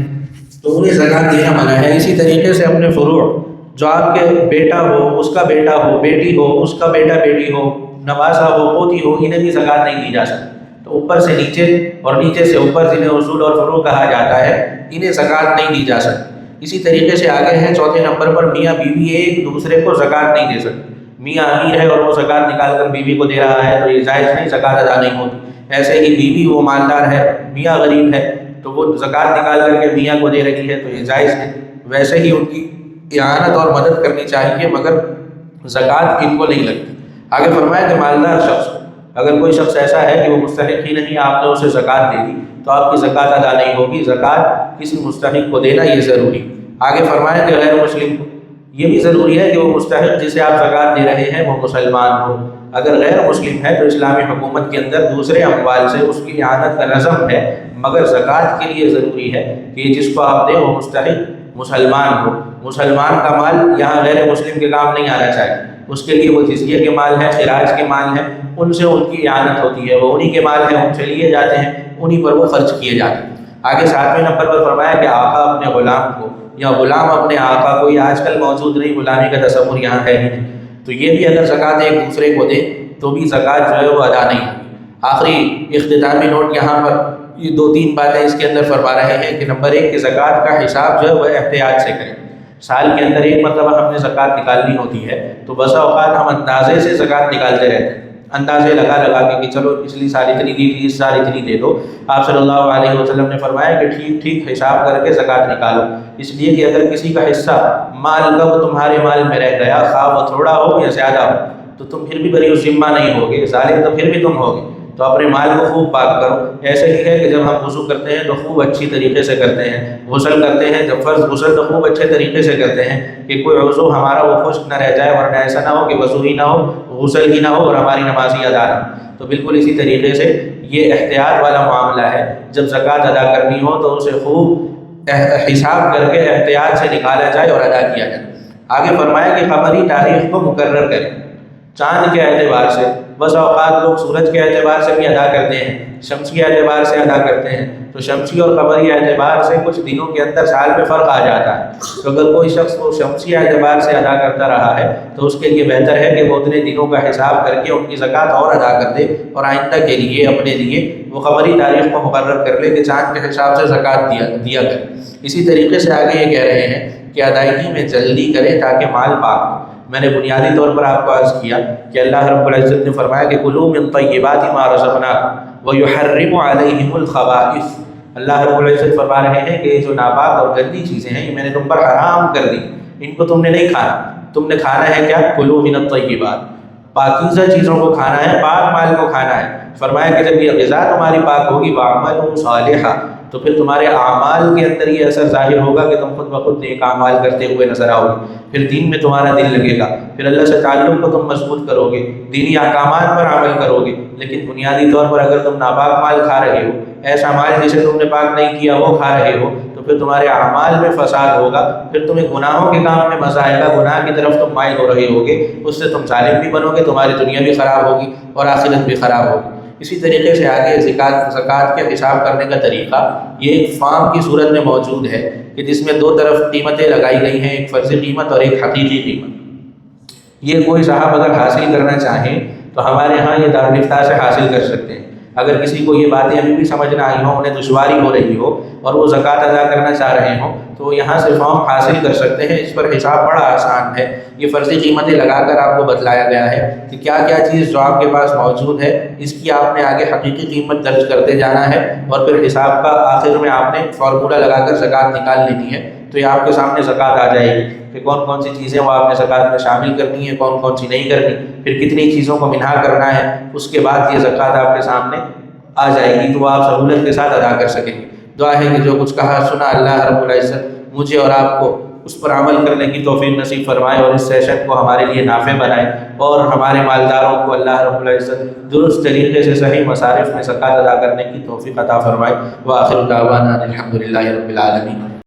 تو انہیں زکوٰۃ دینا منع ہے۔ اسی طریقے سے اپنے فروع، جو آپ کے بیٹا ہو، اس کا بیٹا ہو، بیٹی ہو، اس کا بیٹا بیٹی ہو، نوازا ہو، پوتی ہو، انہیں بھی زکوٰۃ نہیں دی جا سکتی۔ تو اوپر سے نیچے اور نیچے سے اوپر جنہیں اصول اور فروع کہا جاتا ہے، انہیں زکوٰۃ نہیں دی جا سکتی۔ اسی طریقے سے آگے ہے 4 نمبر پر میاں بیوی ایک دوسرے کو زکوٰۃ نہیں دے سکتے۔ میاں امیر ہے اور وہ زکوٰۃ نکال کر بیوی کو دے رہا ہے تو یہ جائز نہیں، زکوٰۃ ادا نہیں ہوتی۔ ایسے ہی بیوی وہ مالدار ہے، میاں غریب ہے، تو وہ زکوٰۃ نکال کر کے میاں کو دے رہی ہے تو یہ جائز ہے۔ ویسے ہی ان کی اعانت اور مدد کرنی چاہیے، مگر زکوٰۃ ان کو نہیں لگتی۔ آگے فرمایا کہ مالدار شخص، اگر کوئی شخص ایسا ہے کہ وہ مستحق ہی نہیں، آپ نے اسے زکوٰۃ دے دی تو آپ کی زکوٰۃ ادا نہیں ہوگی۔ زکوٰۃ کسی مستحق کو دینا یہ ضروری۔ آگے فرمایا کہ غیر مسلم کو یہ بھی ضروری ہے کہ وہ مستحق جسے آپ زکوٰۃ دے رہے ہیں وہ مسلمان ہو۔ اگر غیر مسلم ہے تو اسلامی حکومت کے اندر دوسرے اموال سے اس کی اعانت کا نظم ہے، مگر زکوٰۃ کے لیے ضروری ہے کہ جس کو آپ دیں وہ مستحق مسلمان ہو۔ مسلمان کا مال یہاں غیر مسلم کے کام نہیں آنا چاہیے، اس کے لیے وہ جزیہ کے مال ہے، خراج کے مال ہے، ان سے ان کی اعانت ہوتی ہے، وہ انہی کے مال ہیں، ان سے لیے جاتے ہیں، انہی پر وہ خرچ کیے جاتے ہیں۔ آگے 7ویں نمبر پر فرمایا کہ آقا اپنے غلام کو یا غلام اپنے آقا کو، یہ آج کل موجود نہیں، غلامی کا تصور یہاں ہے ہی نہیں، تو یہ بھی اگر زکوٰۃ ایک دوسرے کو دے تو بھی زکوٰۃ جو ہے وہ ادا نہیں ہوگی۔ آخری اختتامی نوٹ یہاں پر یہ 2-3 باتیں اس کے اندر فرما رہے ہیں کہ نمبر 1 کہ زکوٰۃ کا حساب جو ہے وہ احتیاط سے کریں۔ سال کے اندر ایک مرتبہ ہم نے زکوٰۃ نکالنی ہوتی ہے تو بسا اوقات ہم اندازے سے زکوٰۃ نکالتے رہتے ہیں، اندازے لگا کے کہ چلو پچھلی سال اتنی دی تھی، اس سال اتنی دے دو۔ آپ صلی اللہ علیہ وسلم نے فرمایا کہ ٹھیک ٹھیک حساب کر کے زکوٰۃ نکالو، اس لیے کہ اگر کسی کا حصہ مال کا وہ تمہارے مال میں رہ گیا، خواہ وہ تھوڑا ہو یا زیادہ ہو، تو تم پھر بھی بری ذمہ نہیں ہوگے، ظالم تو پھر بھی تم ہوگے۔ تو اپنے مال کو خوب پاک کرو۔ ایسے ہی ہے کہ جب ہم وضو کرتے ہیں تو خوب اچھی طریقے سے کرتے ہیں، غسل کرتے ہیں جب فرض غسل تو خوب اچھے طریقے سے کرتے ہیں کہ کوئی عضو ہمارا وہ خشک نہ رہ جائے، ورنہ ایسا نہ ہو کہ وضو ہی نہ ہو، غسل ہی نہ ہو اور ہماری نماز ہی ادا نہ ہو۔ تو بالکل اسی طریقے سے یہ احتیاط والا معاملہ ہے، جب زکوٰۃ ادا کرنی ہو تو اسے خوب حساب کر کے احتیاط سے نکالا جائے اور ادا کیا جائے۔ آگے فرمایا کہ قمری تاریخ کو مقرر کریں، چاند کے اعتبار سے، بس اوقات لوگ سورج کے اعتبار سے بھی ادا کرتے ہیں، شمسی اعتبار سے ادا کرتے ہیں، تو شمسی اور قمری اعتبار سے کچھ دنوں کے اندر سال میں فرق آ جاتا ہے۔ تو اگر کوئی شخص وہ شمسی اعتبار سے ادا کرتا رہا ہے تو اس کے لیے بہتر ہے کہ وہ اتنے دنوں کا حساب کر کے ان کی زکوٰۃ اور ادا کر دے، اور آئندہ کے لیے اپنے لیے وہ قمری تاریخ کو مقرر کر لے کہ چاند کے حساب سے زکوٰۃ دیا کرے۔ اسی طریقے سے آگے یہ کہہ رہے ہیں کہ ادائیگی میں جلدی کرے تاکہ مال پاک ہو۔ میں نے بنیادی طور پر آپ کو عرض کیا کہ اللہ رب العزت نے فرمایا کہ کلوا من طیبات ما رزقناکم ویحرم علیہم الخبائث۔ اللہ رب العزت فرما رہے ہیں کہ جو ناپاک اور گندی چیزیں ہیں یہ میں نے تم پر حرام کر دی، ان کو تم نے نہیں کھانا۔ تم نے کھانا ہے کیا؟ کلوا من الطیبات، پاکیزہ چیزوں کو کھانا ہے، پاک مال کو کھانا ہے۔ فرمایا کہ جب یہ غذا تمہاری پاک ہوگی وَاعْمَلُوا صَالِحًا، تو پھر تمہارے اعمال کے اندر یہ اثر ظاہر ہوگا کہ تم خود بخود نیک اعمال کرتے ہوئے نظر آؤ گے، پھر دین میں تمہارا دل لگے گا، پھر اللہ سے تعلق کو تم مضبوط کرو گے، دینی احکامات پر عمل کرو گے۔ لیکن بنیادی طور پر اگر تم ناپاک مال کھا رہے ہو، ایسا مال جسے تم نے پاک نہیں کیا وہ کھا رہے ہو، تو پھر تمہارے اعمال میں فساد ہوگا، پھر تمہیں گناہوں کے کام میں مزہ آئے گا، گناہ کی طرف تم مائل ہو رہے ہوگے، اس سے تم ظالم بھی بنو گے، تمہاری دنیا بھی خراب ہوگی اور آخرت بھی خراب ہوگی۔ اسی طریقے سے آگے زکوٰۃ کے حساب کرنے کا طریقہ یہ ایک فارم کی صورت میں موجود ہے کہ جس میں دو طرف قیمتیں لگائی گئی ہیں، ایک فرضی قیمت اور ایک حقیقی قیمت۔ یہ کوئی صاحب اگر حاصل کرنا چاہیں تو ہمارے ہاں یہ دارالفتاء سے حاصل کر سکتے ہیں۔ اگر کسی کو یہ باتیں ابھی بھی سمجھ نہ آئی ہوں، انہیں دشواری ہو رہی ہو اور وہ زکوٰۃ ادا کرنا چاہ رہے ہوں تو وہ یہاں سے فارم حاصل کر سکتے ہیں۔ اس پر حساب بڑا آسان ہے، یہ فرضی قیمتیں لگا کر آپ کو بتلایا گیا ہے کہ کیا کیا چیز جو آپ کے پاس موجود ہے اس کی آپ نے آگے حقیقی قیمت درج کرتے جانا ہے، اور پھر حساب کا آخر میں آپ نے فارمولہ لگا کر زکوٰۃ نکال لینی ہے۔ تو یہ آپ کے سامنے زکوٰۃ آ جائے گی کہ کون کون سی چیزیں وہ آپ نے زکوٰۃ میں شامل کرنی ہے، کون کون سی نہیں کرنی، پھر کتنی چیزوں کو منہا کرنا ہے، اس کے بعد یہ زکوٰۃ آپ کے سامنے آ جائے گی تو وہ آپ سہولت کے ساتھ ادا کر سکیں گے۔ دعا ہے کہ جو کچھ کہا سنا اللہ رب العزت مجھے اور آپ کو اس پر عمل کرنے کی توفیق نصیب فرمائے، اور اس سیشن کو ہمارے لیے نافع بنائے، اور ہمارے مالداروں کو اللہ رب العزت درست طریقے سے صحیح مصارف میں زکوٰۃ ادا کرنے کی توفیق عطا فرمائے۔ وآخر دعوانا الحمد للہ رب العالمین۔